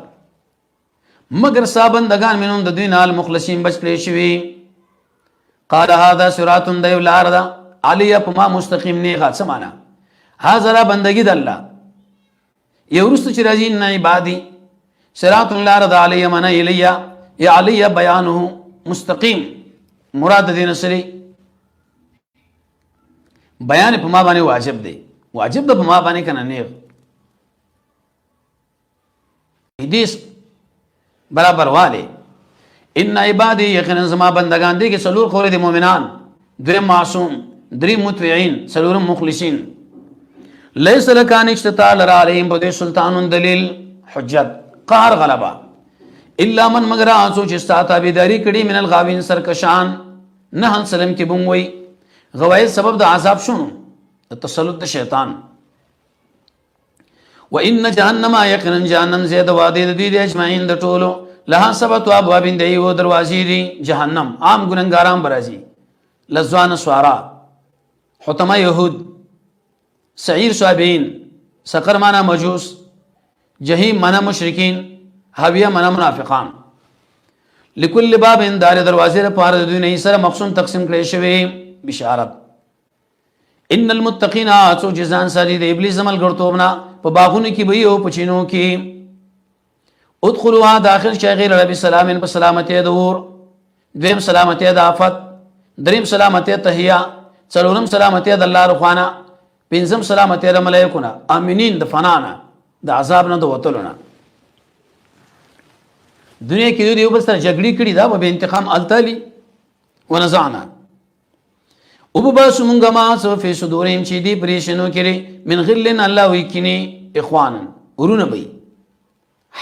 مگر صابندگان منهم د دوی نال مخلصین بچ کړي شوی. قال هذا صراط دیو لارد علی پما مستقیم نه غا سمانا هاذا بندگی د الله یورست چې راځي نه عبادی صراط لارد علی من الیا یا علی بیانه مستقیم مراد دین سری بیان په ما باندې واجب دی واجب د په ما باندې کنه نه حدیث برابر والے ان عبادی یقینا زما بندگان دي کې سلور خور دي مؤمنان درې معصوم درې متوعين سلور مخلصین ليس لك ان استطاع عليهم بده سلطان دلیل حجت قهر غلبا الا من مگر اسو چې استاتا بيداری کړي من الغاوین سرکشان نه سلام کې بوموي غوای سبب د عذاب شونو تسلط د شیطان. وان جهنم یقینا جهنم زید وادي د دې اجمعین د ټولو لها سبت ابواب دی و دروازې دي جهنم عام ګننګاران برازي لزوان سوارا حطمه يهود سعير صابين سقر معنا مجوس جهنم معنا مشرکین حاویه معنا منافقان لكل باب دار دروازې لپاره د دوی نه سره مقسم تقسیم کړي شوی بشارت. ان المتقین اتو جزان سری د ابلیس عمل ګرځوبنا په باغونو کې به او پچینو کې ادخلوا داخل شي غیر رب سلام په سلامتی دور دیم سلامتی د آفت دریم سلامتی تحیا څلورم سلامتی د الله رخوانا پنځم سلامتی د ملائکونه امنین د فنانا د عذاب نه د وتلونه. دنیا کې دوی یو بل سره جګړې کړي دا به انتقام التالی ونزعنا وبباس مونږه ما سو فی صدورهم چې دی پریشنو کړي من غلن الله وکینی اخوانا ورونه بي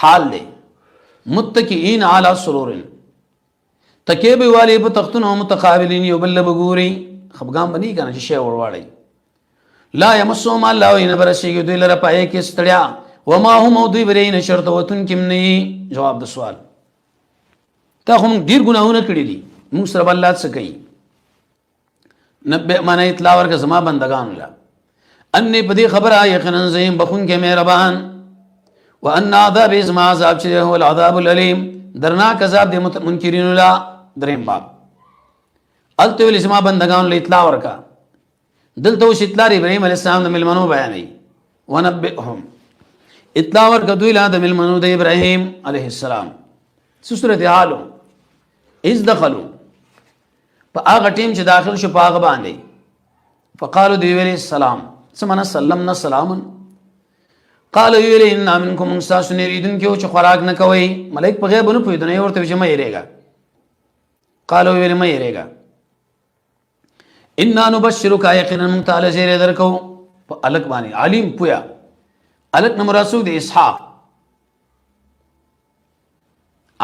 حال دی متکئین علی سرور تکیب والی په تختونو متقابلین یو بل بګوري خفغان بنی کنه چې شی ورواړي لا یمسهم الله وین برشی دوی لره پای کې ستړیا وما هم دوی برین شرط وتون کې نه. جواب د سوال تا هم ډیر ګناهونه کړی دي موږ سره الله څه کوي. نبئ معنی اطلاع ورکه زما بندگان لا ان په دې خبره یقینا زیم بخون کې مهربان وان عذاب ازما عذاب چې هو العذاب الالم درناک عذاب د منکرین لا. دریم باب الته ول زما بندگان له اطلاع ورکا دلته وش اطلاع ابراهيم عليه السلام د ملمنو بیانې ونبئهم اطلاع ورکا دوی لا د ملمنو د ابراهيم عليه السلام سورته حالو اذ دخلوا فاغه ټیم چې داخل شو پاغه باندې فقالوا دی ویل السلام سمنا سلمنا سلاما قالوا ویل ان منکم مستاسن یریدن کې چې خوراک نه کوي ملائک په غیب نه پوهیدنه ورته چې مې یریګا قالوا ویل مې یریګا ان نبشرک یقینا تعالی زیر درکو په الک باندې علیم پویا الک نمبر رسول اسحاق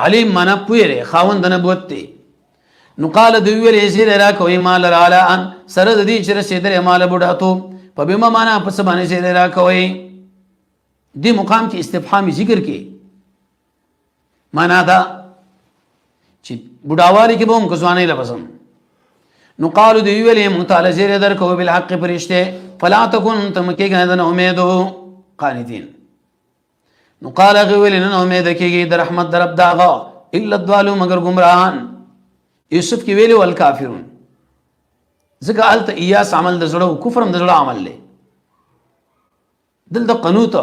علیم معنا پویره خاوند نبوت دی. نو قال دی ویل زیر را کوي مال را ان سره د دې چې رسیدره مال بډاتو په بما معنا په سبانه زیر را کوي دی مقام کې استفهامي ذکر کې معنا دا چې بډاوالي کې به هم کوزوانه لپسم. نو قالو دی ویل متعال زیر در کو بالحق فرشته فلا تكن تم کې غنه امیدو قانتين. نو قال غویل نه امید کېږي د رحمت در رب داغه الا الضالو مگر گمراهان. یوسف کې ویلو الکافرون ځکه الت ایاس عمل د زړه او کفر د زړه عمل له دل د قنوت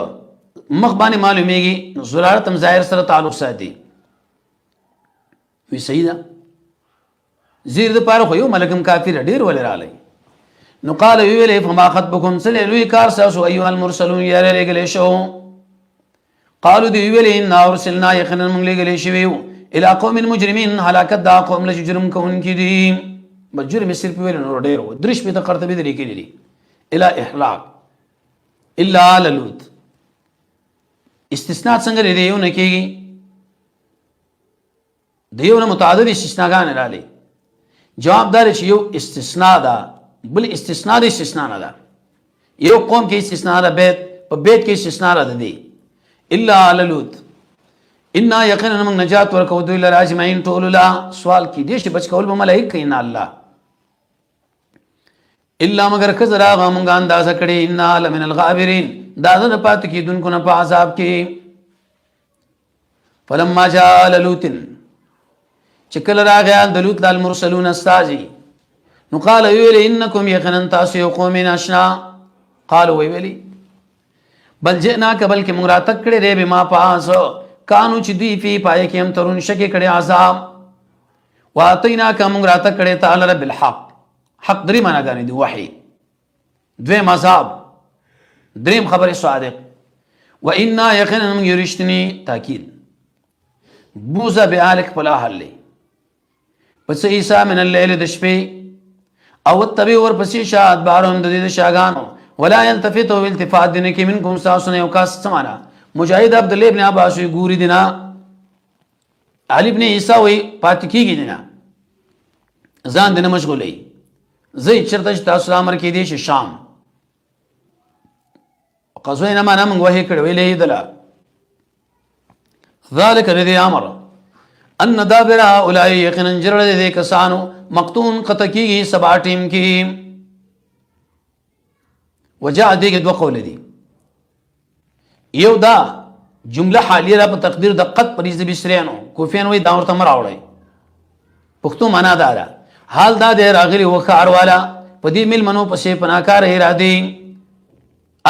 مخ باندې معلومیږي زرارت هم ظاهر سره تعلق ساتي وی سیدا زیر د پاره خو یو ملکم کافر ډیر ولر علی. نو قال ویل فما خطبكم سلوی کار ساسو ایها المرسلون یا لګل شو. قالوا دی ویل ان ارسلنا یقینا من لګل شو الى قوم مجرمين هلاکت دا قوم له جرم کوونکي دي. مجرم صرف ویل نور ډیر و درش په قرطبی د لیکلي دي الى احلاق الا لوط استثناء څنګه لري یو نه کیږي دیونه متعدد استثناءګان لري. جواب دار چې یو استثناء ده بل استثناء د استثناء نه ده. یو قوم کې استثناء ده بیت په بیت کې استثناء ده دي الا لوط ان یقینا من نجات ورکو دوی لر اجمعین ټول لا سوال کې دې چې بچ کول به ملائک کین الله الا مگر کذرا غمغان انداز کړي ان لمن الغابرین دا نه پات کې دن کو نه په عذاب کې. فلما جاء لوط چکل راغیا د لوط لال مرسلون استاجي. نو قال ویل انکم یقینا تاسو قوم ناشنا. قالوا ویلی بل جئناک بلکې موږ را تک کړي ری بما پاس کانو چې دوی فی پای کې هم ترون شکه کړي عذاب واتیناک موږ را تک کړي تعالی بالحق حق درې معنا غانې دی وحی دوی مذاب دریم خبر صادق و انا یقینا من یرشتنی تاکید بوزا بیالک فلا حل پس عیسی من الليل د شپې او تبي ور پسې شاد بارون د دې شاګانو ولا يلتفتوا بالتفات دین کې منکم ساسن یو کا سمانا مجاهد عبد الله ابن عباس ګوري دینا علي ابن عیسی وي پات کیږي دینا ځان دنه مشغولې زئی چرته تاسو امر کې دي شام قزوینا معنا موږ وحی کړو ویلې دلا ذلك الذي امر ان دابر هؤلاء يقينا جرل ذي کسانو مقتون قتکی سبا ټیم کې وجاء دې دو قول دي یو دا جمله حالیه په تقدیر د قد پریز بسرینو کوفین وې دا ورته مراوړی پښتو معنا دا حال دا د راغلی وخار والا په دې مل منو پسې پناکار را دي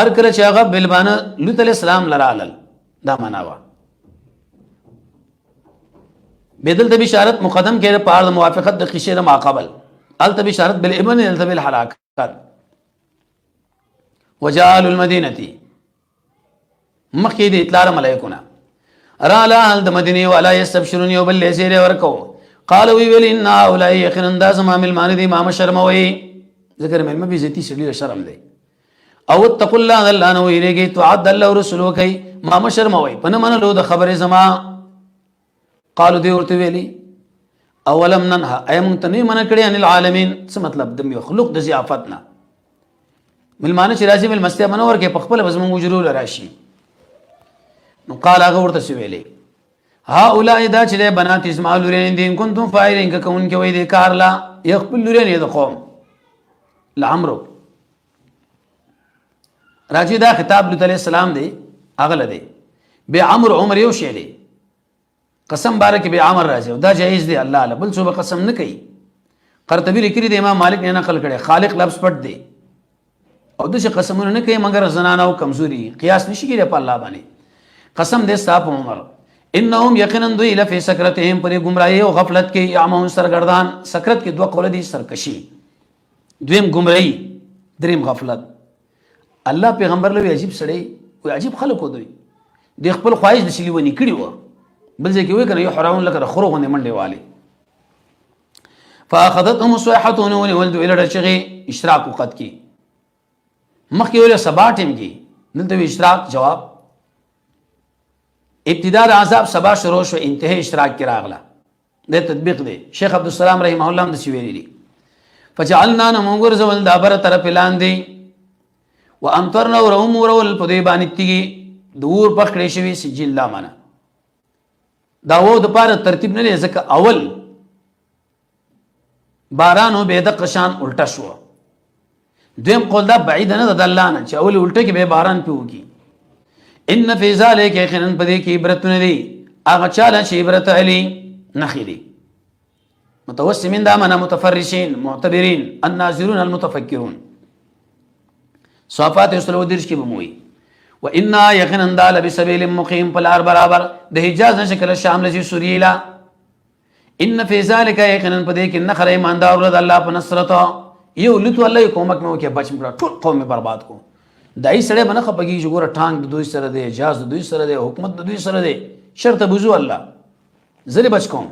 ارکل چې هغه بلبانه لوط علیہ السلام لرالل دا معنا وا بدل د بشارت مقدم کړه په اړه موافقت د قشره ما قبل ال ته بشارت بالابن ال ته بالحلاکت وجال المدینه مخکې د اطلاع ملائکونه را لا د مدینه ولا یستبشرون یوبل لسیر ورکو قالوا ویل ان اولای یقینا د زمام المانذ امام شرموي ذکر مې به عزتي شړي شرم دی او اتقوا الله الله نو یریږي تعد الله رسولو کوي امام شرموي پنه منلو د خبره زما قالوا دی ورته ویلي اولم ننها ايم تني من کړي ان العالمین څه مطلب د مخلوق د ضیافتنا ملمانه چې راځي ملمستیا منور کې په خپل زمونږ وجرول راشي. نو قال هغه ورته ویلې هؤلاء دا چې بنات اسماعیل لورین دین کنتم فاعلین که کون کې وای دي کار لا يخبل لورین د قوم لعمرو راځي دا خطاب لوط علیہ السلام دی هغه لدی به عمرو عمر یو شی دی قسم بارک به عمر راځي دا جایز دی الله له بل څه قسم نه کوي. قرطبی لیکلی دی امام مالک نه نقل کړي خالق لفظ پټ دی او د څه قسمونه نه کوي مگر زنانه او کمزوري قیاس نشي کېږي په الله باندې. قسم دې صاحب عمر انهم یقینا دوی لفی سکرتهم پر گمراهی او غفلت کې یعمهون سرګردان. سکرت کې دوه قول دي سرکشي دویم گمراهی دریم غفلت. الله پیغمبر له عجیب سړی او عجیب خلکو دوی د خپل خواهش د شلی ونی کړی و بل ځکه وی کنه یو حراون لکه خرو غنه منډه والی فاخذتهم صيحه ولد الى رشغي اشراق وقت کی مخکې ویل سبا ټیم کې دلته اشراق جواب ابتداء عذاب سبا شروع شو انتهای اشراق کې راغله د تطبیق دی. شیخ عبدالسلام رحمه الله هم د ویلي دي فجعلنا نمغر زول دابر طرف لاندې وامطرنا ورهم ورول په دې باندې تیږي دور پکړې شوی سجل لا معنا دا و د پاره ترتیب نه ځکه اول بارانو به د قشان الټا شو. دویم قول دا بعید نه د الله نه چې اول الټه کې به باران پیوږي. ان فی ذلک یقینا پدې کې عبرت نه دی هغه چاله چې عبرت علی نخیری متوسمین دا معنا متفرشین معتبرین الناظرون المتفکرون. صفات یسلو درش کې بموي و ان یقینا دال بسبیل مقیم پلار برابر د حجاز شکل شامل شي سوریلا. ان فی ذلک یقینا پدې کې نخره ایماندار ول الله په نصرت یو لته الله کومک مو کې بچ مړه ټول قوم برباد کو. دای سړی بنه خپګي جوړه ټانګ د دوی سره دی اجازه د دوی سره دی حکومت د دوی سره دی شرط بوزو الله زری بچ کوم.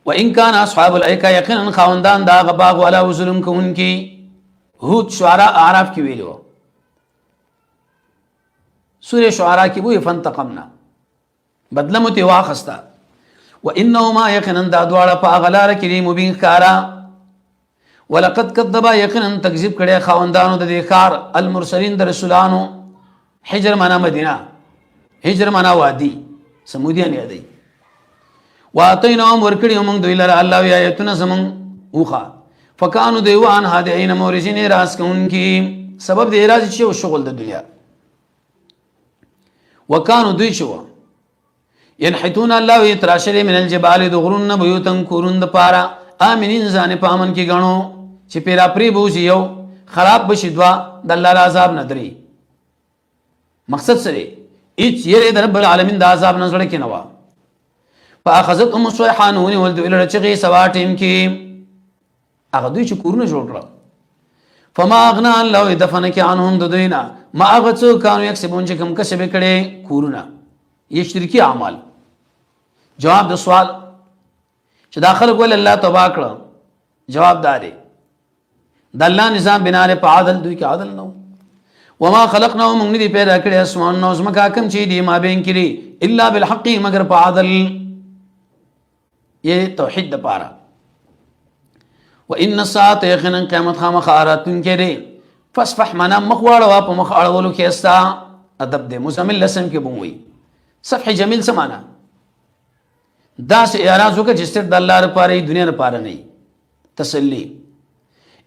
و ان کان اصحاب الایکا یقینا خواندان دا غباغ ولا ظلم کوونکی هود شعراء اعراف کې ویلو سوره شعراء کې وې فانتقمنا بدلمت واخستا و انهما یقینا دا دواړه په غلار کې مبین کارا ولقد كذب یقینا تکذیب کړي خواندانو د دې خار المرسلین د رسولانو. حجر معنا مدینه هجر معنا وادي سمودیان یادي واتیناهم ورکړي موږ دوی لره الله آیاتونه زمون اوخه فکانو دیوان هادین مورجین راس کوونکی سبب د راز شي او شغل د دنیا وکانو دوی شو ينحتون الله يتراشل من الجبال دغرن بيوتن کورند پارا امنين ځان په امن کې غنو چې پیرا پری بوزي یو خراب بشي دوا د الله عذاب ندري. مقصد سره اچ یره د رب العالمین د عذاب نظر کې نوا فاخذتهم الصيحه ولد الى رچغي سوا ټیم کې هغه دوی چې کورونه جوړ کړ فما اغنا الله دفن کې عنهم دوینا ما هغه څو کانو یکسبون چې کوم کسب کړي کورونه یہ شرکی اعمال. جواب د سوال چې داخل کول الله توبه کړ جواب داري د الله نظام بنا له په عادل دوی کې عادل نو وما خلقنا موږ نه دي پیدا کړی اسمان نو زمکا کم چې دی ما بین کړي الا بالحق مگر په عادل یہ توحید د پاره. وان الساعه یقینا قیامت خامخاراتن کړي فصفح منا مخواړه په مخ اړولو کې استا ادب دې مزمل لسم کې بووي صفح جمیل سمانا دا سه اعراض وکړه چې ستر د الله لپاره دنیا لپاره نه تسلی.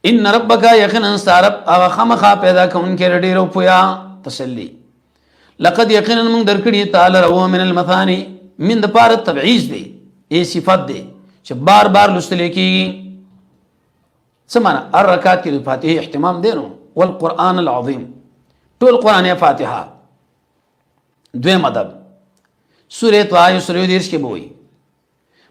ان ربک یقینا استرب او خامخا پیدا کون کې ډیرو پویا تسلی. لقد یقینا من درکړي تعالی رو من المثانی من د پاره تبعیض دی ای صفات دی چې بار بار لستل کېږي سمانا الرکعات کې فاتحه اهتمام دینو والقران العظیم ټول قران فاتحه. دویم ادب سوره طه سوره دیرش کې بوي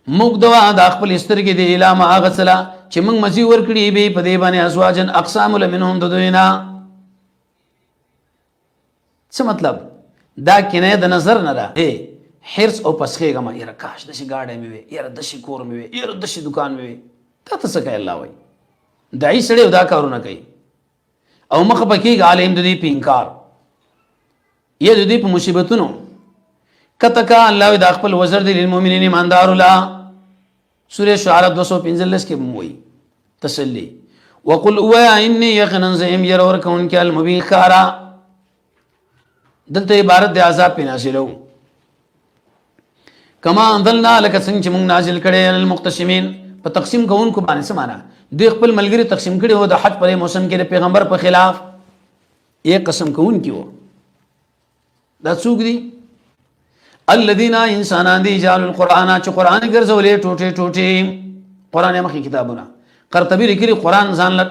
موږ دوا د خپل سترګې د اعلان هغه صلا چې موږ مزي ور کړی به په دې باندې ازواجن اقسام لمنهم دوینا. څه مطلب دا کنه د نظر نه را حرص او پسخېګه ما یره کاش د شي گاډه مې وي یره د شي کور مې وي یره د شي دکان مې وي ته څه کوي الله وای دای سړی دا کارونه کوي او مخ پکې عالم د دې په انکار یې د دې په مصیبتونو کتکا الله د خپل وزر د للمؤمنین ایماندار الله سوره شعراء 215 کې موي تسلی. وقل اوایا انی یقینا زیم يرور کون کې المبین خارا دلته عبارت د عذاب په نازلو کما انزلنا لك څنګه موږ نازل کړي المقتسمین په تقسیم کوونکو باندې سمانا دوی خپل ملګری تقسیم کړي وو د حج پر موسم کې د پیغمبر په خلاف یې قسم کوونکی وو دا څوک دي الذين انسانان دي جعلوا القرآن چې قرآن ګرځولې ټوټه ټوټه قرآن مخکې کتابونه قرطبی لیکي قرآن ځان ل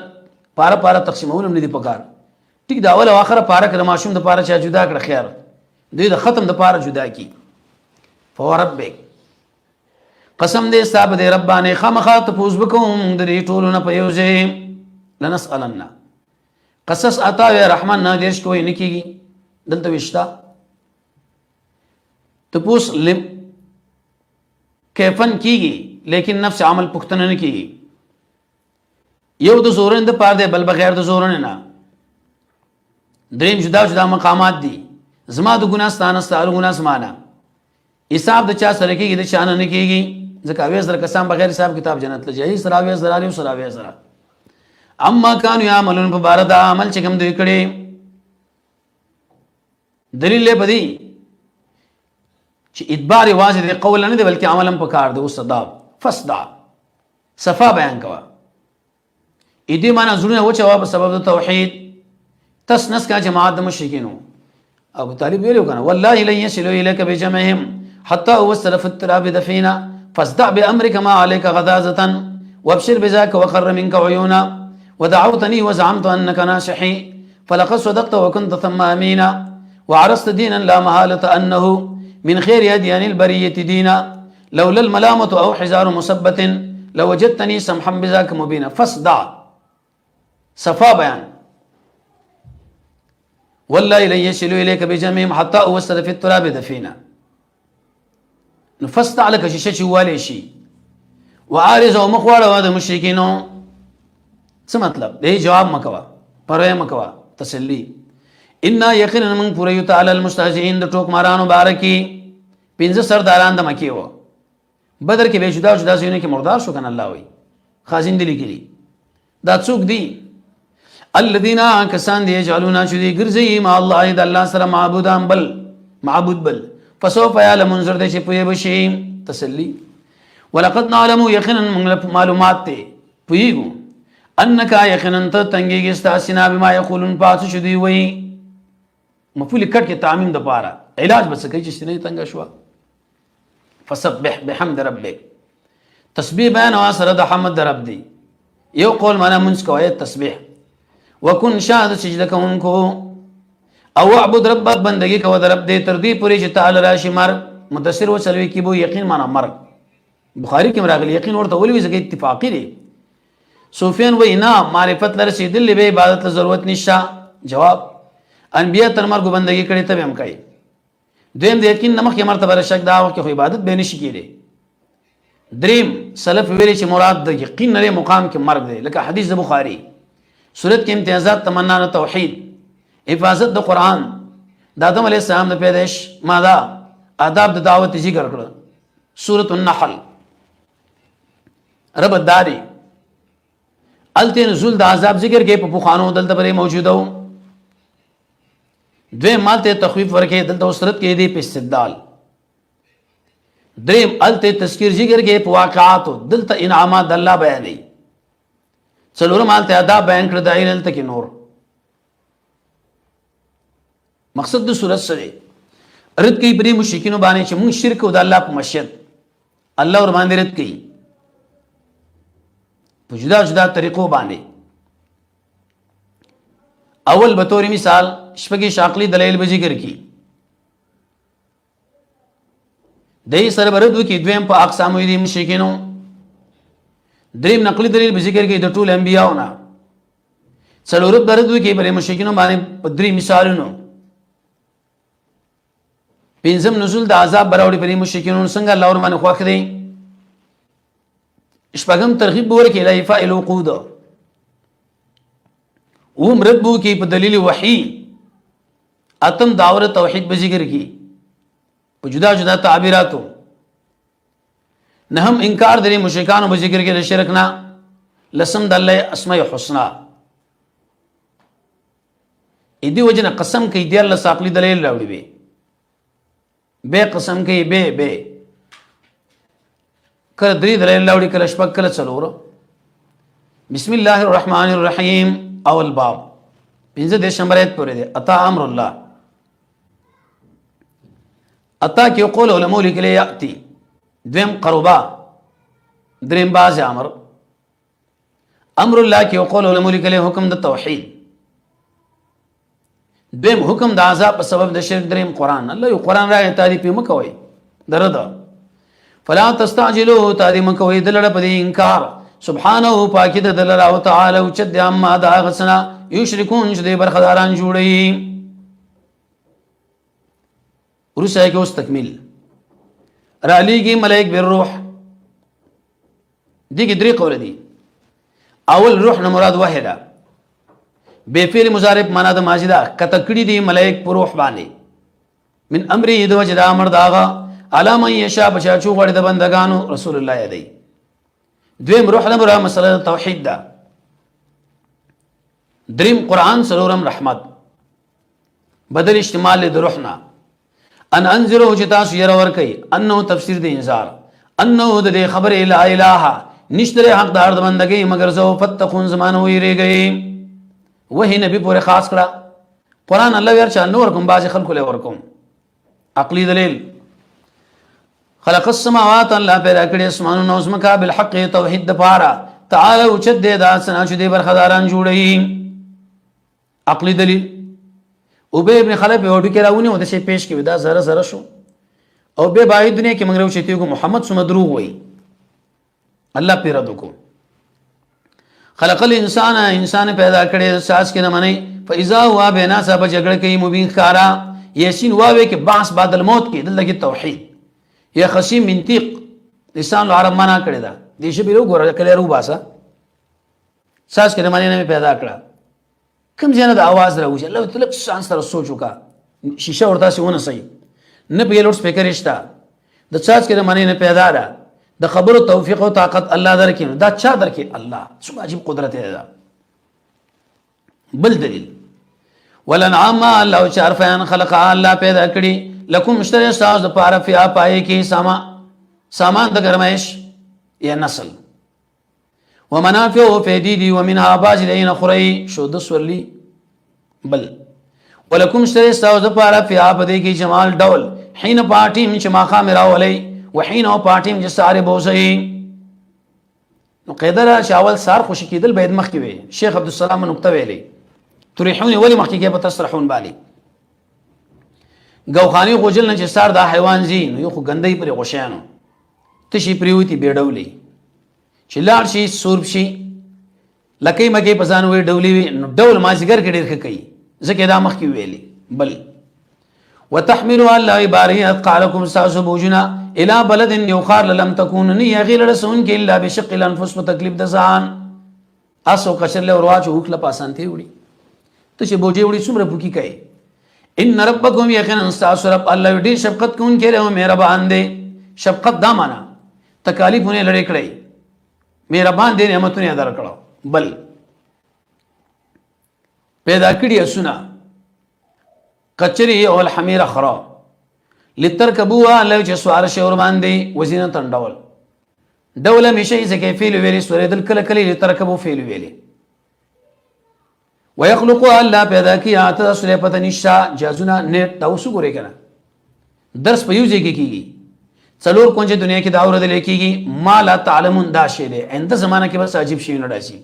پاره پاره تقسیمول نه دي پکار ټیک دا اول او اخر پاره کړه ماشوم د پاره چا جدا کړ خیر دوی د ختم د پاره جدا کی فوربک قسم دې صاحب دې ربانه خامخا تفوز بکوم د دې ټولو نه پيوځه لنسالنا قصص عطا رحمان نه دیش کوی نکیږي دلته وشتا تپوس لم کیفن کیږي لیکن نفس عمل پختنه نه کیږي یو د زورن د پاره دی بل بغیر د زورن نه دریم جدا جدا مقامات دي زما د ګناه ستانه ستاره ګناه سمانا حساب د چا سره کېږي د چانه نه کېږي ځکه اویس در کسان بغیر حساب کتاب جنت له ځای سره اویس درالي سره اویس سره اما كانوا يعملون ببارد عمل چې کوم دوی کړي دلیل له بدی چې ادبار واجب قول نه دی بلکې عمل هم پکار دی وصدا فصدا صفا بیان کوا اې دې معنا زړه و چې په سبب د توحید تسنس کا جماعت د مشرکینو ابو طالب ویلو کنه والله لن يصلوا اليك بجمعهم حتى وصل في التراب دفينا فاصدع بامرك ما عليك غضاضه وابشر بذاك وقر منك عيونا ودعوتني وزعمت انك ناصحي فلقد صدقت وكنت ثم امينا وعرست دينا لا محاله انه من خير اديان البريه دينا لولا الملامه او حزار مثبت لوجدتني سمحا بذاك مبينا فاصدع صفا بیان والله لن يصلوا اليك بجميع حتى اوصل في التراب دفينا نفست عليك شيشه والي شي وعارض او مخواړه د مشرکینو څه مطلب دې جواب مکوا پرې مکوا تسلی ان یقینا من پوره تعالی المستهزئين د ټوک مارانو بارکی پنځه سرداران د مکی وو بدر کې به جدا جدا زینو کې مردار شو کنه الله وي خازن دي لیکلي دا څوک دي الذين كسان دي يجعلون شذي غرزي ما الله اذا الله سره معبودان بل معبود بل فسوف يعلمون زر دي چې پوي بشي تسلی ولقد نعلم يقينا معلومات ته پويګو انك يقينا تنګيږي استاسنا بما يقولون پاس شذي وي مفعول کټ کې تعمیم د پاره علاج بس کوي چې نه تنګ شو فسبح بحمد ربك تسبيح بیان او سره د حمد رب دی یو قول معنا منس کوي تسبيح وكن شاهد سجده کوونکو او اعبد ربك بندگی کو در رب دې تر دې پوری چې تعالی راشي مر مدثر وسلوي کې بو یقین معنا مر بخاری کې راغلی یقین ورته ولوي زګ اتفاقی دی سفیان وینا معرفت لر رسیدل به عبادت ضرورت نشه جواب انبیاء تر مرګ بندگی کړي ته هم کوي دویم د یقین نمخ کې مرتبه شک دا او کې عبادت به نشي کېږي دریم سلف ویلي چې مراد د یقین لري مقام کې مرګ دی لکه حدیث د بخاری صورت کې امتیازات تمنا نه توحید حفاظت د قران د آدم علی السلام د پیدائش ماده آداب د دعوت ذکر کړل سورۃ النحل رب داری الته نزول د عذاب ذکر کې په بخانو دلته پرې موجوده و دوی مالته تخویف ورکه دلته صورت کې دی په استدلال دریم الته تذکیر ذکر کې په واقعات دلته انعامات الله بیانې څلورم مالته آداب بیان کړ د ایل ته کې نور مقصد د صورت سره رد کوي پرې مشرکینو باندې چې موږ شرک او د الله په مشیت الله ور باندې رد کوي په جدا جدا طریقو باندې اول به تور مثال شپږی شاقلی دلایل به ذکر کی دای سره برد کی دویم په اقسام دي مشرکینو دریم نقلی دلیل به ذکر کی د ټول انبیاءونه څلورم برد کی پر مشرکینو باندې په درې مثالونو پنځم نزول د عذاب براوړي پر مشرکینو څنګه الله ور باندې خوښ دی شپږم ترغیب ورکړي لا فاعل وقود او مرد بو کې په دلیل وحی اتم داور توحید به ذکر کی په جدا جدا تعبیراتو نه هم انکار درې مشرکانو به ذکر کې د شرک نه لسم د الله اسماء الحسنا ادي وجنه قسم کوي دی الله عقلی دلیل راوړي به قسم کوي به کله درې دلیل راوړي کله شپږ کله څلور. بسم الله الرحمن الرحیم اول باب 15 نمبر ایت پورې دی. اتا امر الله اتا کې قول علماء لیکلي یاتی دویم قربا دریم باز امر امر الله کې قول علماء لیکلي حکم د توحید دویم حکم د عذاب په سبب د شرک دریم قران. الله یو قران راغی تعریف مکوئ درده فلا تستعجلوا تعظیم مکوئ دلړه په انکار سبحانه پاکی د دلر او تعالی او چد اما دا غسنا یشرکون چې د برخداران جوړي. ورسای کې اوس تکمیل را لیږي ملائک بالروح دي کې درې قول دي. اول روح نه مراد واحده به فعل مضارع معنا د ماضی دا کتکړي دي ملائک پر روح باندې من امر د وجد امر داغه علامه یشا بچاچو غړي د بندگانو رسول الله یادي. دویم روح نه مراد مسله توحید ده. دریم قران سلورم رحمت بدل اشتمال د روحنا ان انذرو جتا سیر ور کوي انه تفسیر د انذار انه د خبر لا اله نشتره حقدار د بندګي مگر زو فتقون زمانه ویریږي. وਹੀ نبی پورې خاص کړه قران الله ورچا نور کوم باز خلق له ور کوم عقلی دلیل خلق السماوات الله پیدا کړی اسمانونو نو اسمکا بالحق توحید د پاره تعالی او چد د اسنا چې د برخداران جوړي. عقلی دلیل ابی ابن خلف یو ډکی راونی او د شی پیش کې دا زره زره شو او به باید دنیا کې منګرو چې تیګو محمد سم دروغ وای الله پیرا دکو. خلق الانسان انسان پیدا کړي ساس کې نه منی فاذا هو بنا صاحب جګړه کوي مبین خارا یاسین واوي کې باس بعد الموت کې دلته کې توحید یا خصیم منطق لسان العرب معنا کړی دا دې شی به وګوره کله رو باسا ساس کې نه منی نه پیدا کړه کوم ځنه د आवाज راوځي الله تعالی شان سره سوچ وکا شیشه ورته سونه صحیح نه په لوډ سپیکر شته د ساس کې نه منی نه پیدا ده د خبرو توفیق او طاقت الله درکې دا چا درکې الله څو عجیب قدرت ده. بل دلیل ولنعام الله چارفان خلق الله پیدا کړي لکم مشتری ساز د پاره فیا پای کې سامان د گرمایش یا نسل ومنافع فیدی ومنها باجلین خری شو د سورلی. بل ولکم مشتری ساز د پاره فیا پدې کې جمال ډول حين پاټیم چې ما خامرا ولي وحين او پاټیم چې ساره بوزي نو قیدره شاول سار خوشی کېدل باید مخ کې وي. شیخ عبد السلام نقطه ویلي تریحون ولی مخ کې په تسرحون بالی غوخانی غوجل نه چې سار دا حیوان زی نو یو خو ګندۍ پر غشانو تشي پریوتی بیډولې چې لاړ شي سورب شي لکې مګې پزان وي ډولې وي نو ډول مازیګر کې ډېر کوي ځکه دا مخ کې ویلي. بل وتحملوا الله باريات قالكم ساسبوجنا الى بلد يخار لم تكون ني غير رسون کې الا بشق الانفس وتكليف د ځان اسو کشر له ورواچ وکله پاسانتي وړي ته چې بوجي وړي څومره بوکی کوي. ان ربكم يقينا استاسرب الله دې شفقت کون کې له مهربان دي. شفقت دا معنا تکالیفونه لړې کړی مهربان دې نعمتونه ادا کړو. بل پیدا کړی اسونه کچری او الحمیر خرا لترکبوها الله چې سوار شي ور باندې وزینه تندول دوله مشي زکه فعل ویلي سورې دل کله کله لترکبو فعل ویلي ويخلق الله پیدا کی اته سورې پته نشا جازونه نیټ تاسو ګورې کنه درس په یوځي کې کیږي څلور کونجه دنیا کې دا اورد لیکيږي ما لا تعلمون دا شی دی اند زمانہ کې بس عجیب شی نه راشي.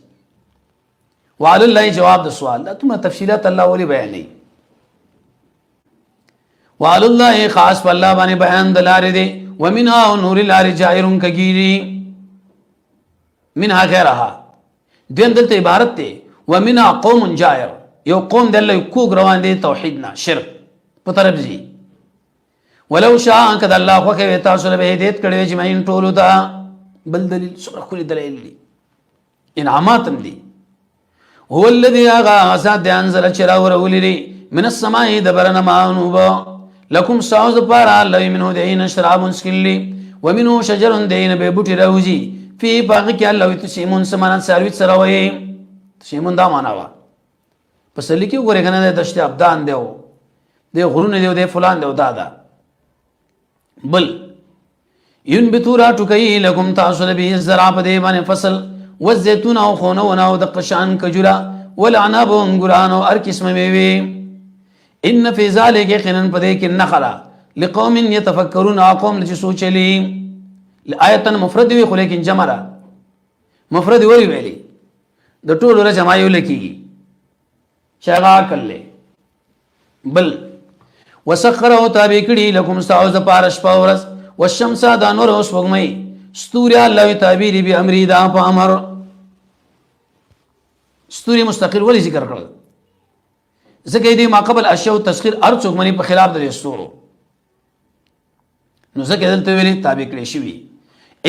وعلى الله جواب د سوال دا تم تفصيلات الله ولي بیانې وعلى الله خاص والله باندې بیان دلاره دي ومنها نور الار جائر کگیری منها غیرها دین دلته عبارت ته ومنها قوم جائر یو قوم دل کوګ روان دي توحیدنا شرک په طرف دي ولو شاء کذ الله خو کې تاسو له هدایت کړي چې مې ټولو دا بل دلیل سره کلی دلیل دي انعامات دي هو الذي غاسد انزل چراور ولري من السماء دبرنا مانوبا لكم ساوز پارا الله منه دین شراب سکلی ومنه شجر دین به بوټي روزي فی باغ کې الله تسیمون سمانات سارویت سره وي تسیمون دا معنا وا پس لیکي وګوره کنه د دشت ابدان دیو د غرونه دیو د فلان دیو دادا بل ينبتو را ټوکي لكم تاسو به الزرع په دی باندې فصل والزيتون او خونه او د قشان کجرا والعنب انګران او هر قسمه میوه ان فی ذلک قنن په دی کې نخلا لقوم يتفکرون قوم چې سوچلی آیتن مفرد وی خو لیکن جمع را مفرد وی ویلی د ټولو را جمع یو لکیږي شغا کله بل وسخره تابع کړي لكم استعوذ پارش پاورس والشمس دا نور اوس وګمای ستوري الله تعبیر به امر دا په امر ستوري مستقل ولی ذکر کړل زکه دې ما قبل اشیاء تسخير ارڅ وګمني په خلاف د ستورو نو زکه دلته ویلي تابع کړي شي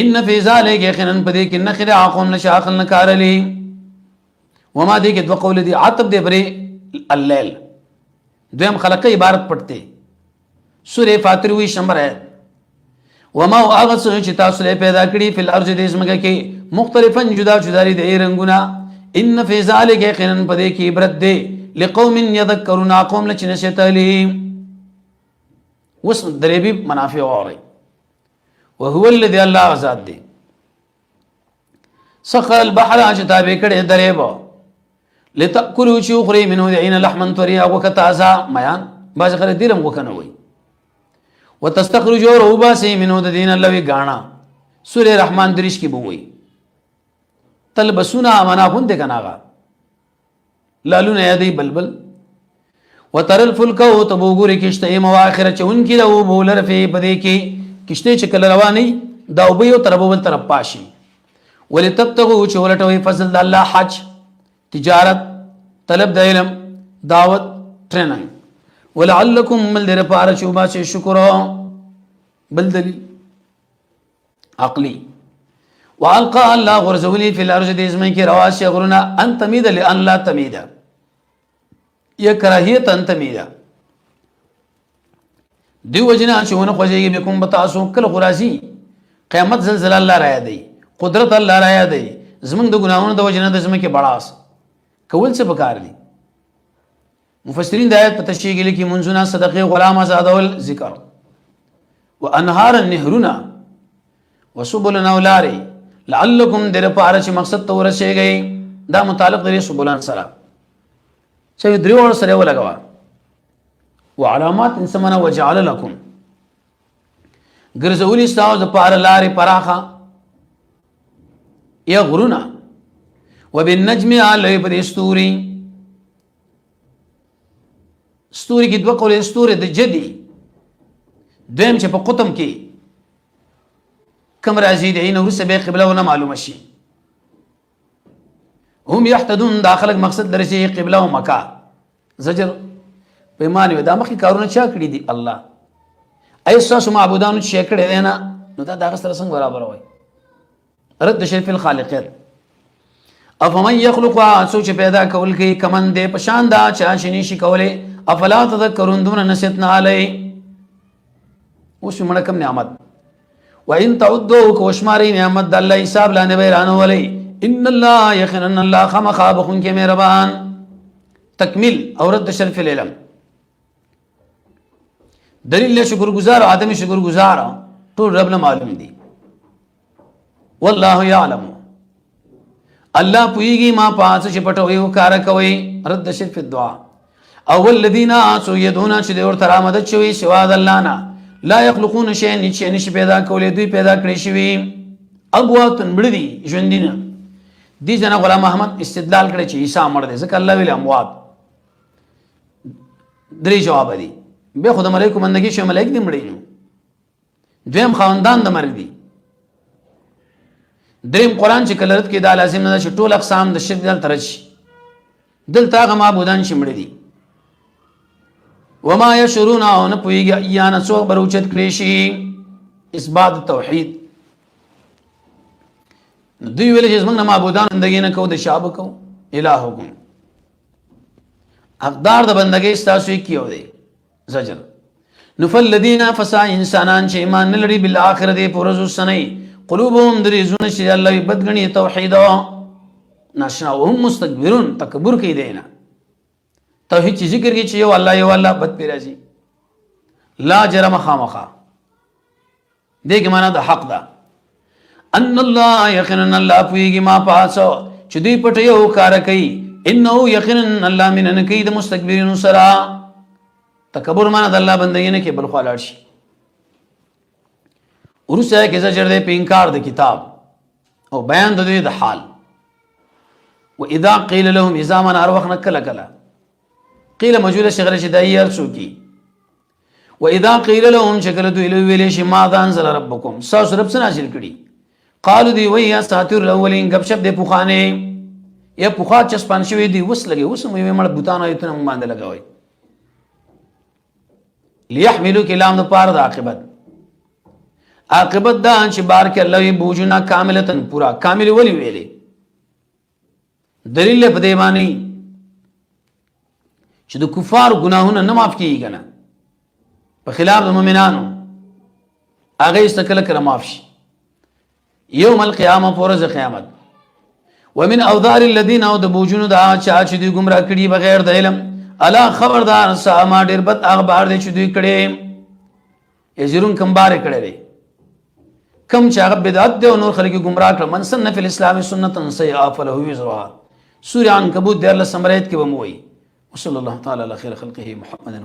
ان فی ذلک یقینا پدې کې نخره عقوم نشاخل نکارلی وما دې کې دو قول دي عتب دې پرې الليل دویم خلقه عبارت پڑھتے سورہ فاتر ہوئی شمبر ہے وما اغس چې تاسو له پیدا کړی فل ارض دې زمګه کې مختلفن جدا جدا دي رنگونه ان فی ذلک یقینا پدې کې عبرت دې لقوم یذکرون قوم لچنشتلی وس دریبی منافع اوري وهو الذي الله ذات دې سخر البحر اجتابه کړه دریبو لتاكلوا شخري منه دعين لحما طريا وكتازا ميان باز غره دیرم وکنه وي وتستخرجوا رباسي منه دين الله غانا سوره رحمان درش کی بووي تلبسونا منافون دے کناغا لالون یادی بلبل وتر الفلك وتبوغور کشته مواخر چون کی لو بولر فی بدی کی کشته چکل رواني دا وبيو تربول تر پاشي ولتبتغوا چولټوي فضل الله حج تجارت طلب د علم دعوت ټریننګ ولعلکم ملذر پار شوبا سے شکر بل دلیل عقلی والقى الله غرزولي في الارض دزمن کی رواسي غرنا ان تميد لان لا تميد یہ کراهیت ان تميد دیو وجنا شونه خوځي بكم بتاسو کل غرازي قیامت زلزلہ الله را دی قدرت الله را دی زمن د ګناونو د وجنا د زمن کې بڑاس کول څه پکار دي مفسرین د آیت په تشریح کې لیکي منځونه صدقه غلام آزادول ذکر وانهار النهرنا وسبلنا ولاري لعلكم در پاره چې مقصد ته ورسېږئ دا متعلق دی سبلان سره چې دریو سره ولګوا وعلامات انسمنا وجعل لكم ګرځولي استاو د پاره لاري پراخه یا غرونا وبالنجم على برستوري ستوري کې دوه قول ستوري د جدي دویم چې په قطم کې کم راځي د عین ورسه به قبله ونه معلومه شي هم يحتدون داخلك مقصد درشي قبله او مکه زجر پیمانه دا مخکې کارونه چا کړی دي الله ایساس معبودانو چې کړی دی نه نو دا دغه سره څنګه برابر وای رد شرف الخالقین افمن يخلق سوچ پیدا کول کی کمن دے پشان دا چا شنی شي کوله افلا تذکرون دون نسیتنا علی اوس موږ کوم نعمت وان تعدوا کوشماری نعمت الله حساب لاندې بیرانو ولی ان الله یقینا الله خمخابخون کې مهربان تکمیل اور رد شرف العلم دلیل شکر گزار آدمی شکر گزار ټول رب نه معلوم دي والله يعلم الله پویږي ما پاس چې پټوي او کار کوي رد شرف الدعاء او الذين يدعون چې دور تر آمد چوي سوا د الله نه لا يخلقون شيئا نش پیدا کولې دوی پیدا کړی شوی ابوات مړدي ژوندینه دي جنا غلام احمد استدلال کړی چې عیسی مړ دي ځکه الله ویل اموات درې جواب دي به خدای ملائکه مندګي شو ملائک دي مړی نو دویم خاندان د مرګ دي دریم قران چې کلرت کې دا لازم نه چې ټول اقسام د شرک دل ترش دلته غ معبودان شمړي دي وما يشرون او نه پويږي یا نه څو بروچت کړي اثبات توحید دوی ویل چې موږ نه معبودان اندګي نه کو د شاب کو الہکم حقدار د بندګي ستاسو کیو دی زجر نفل الذين فسا انسانان چې ایمان لري بالآخرت پرزو سنئ قلوبهم دریزون چې الله بدګنی توحید ناشنا وهم مستكبرون تکبر کوي دینا توحید چې ذکر کې چې یو الله بد پی راځي لا جرم خامخا دغه معنا د حق ده ان الله یقینا الله پویږي ما پاسو چې دوی پټ یو کار کوي انه یقینا الله من ان کید مستكبرین سرا تکبر معنا د الله بندګی نه کې بل خلاړ شي ورسره کې زجر دې په انکار د کتاب او بیان د دې د حال واذا قيل لهم اذا من اروخنا کلا کلا قيل مجهول شغله شدای ارسو کی واذا قيل لهم شکل دوی ویلې شي ما ذا انزل ربكم ساس رب سنازل کړي قالوا دی ویا ساتیر الاولین غب شپ د پوخانه یا پوخا چسپان شوی دی وس لګي وس مې مړ بوتانو ایتنه باندې لګوي ليحملوا كلام د پاره د عاقبت دا چې بار کې الله بوجنا کاملتن پورا کامل ولی ویلې دلیل په دې باندې چې د کفار ګناهونه نه معاف کیږي کنه په خلاف د مؤمنانو هغه استکل کړه معاف شي یوم القیامه فرض قیامت ومن اوذار الذين او د بوجونو دا چې دوی گمراه کړي بغیر د علم الا خبردار ساما ډیر بد اخبار دي چې دوی کړي یزرون کمبار کړي کم چې هغه بدعت دی او نور خلک گمراه کړ من سن فی الاسلام سنتا سیئه فله وزرها سورہ عنکبوت 10 سمریت کې وموي وصلی الله تعالی علی خیر خلقه محمد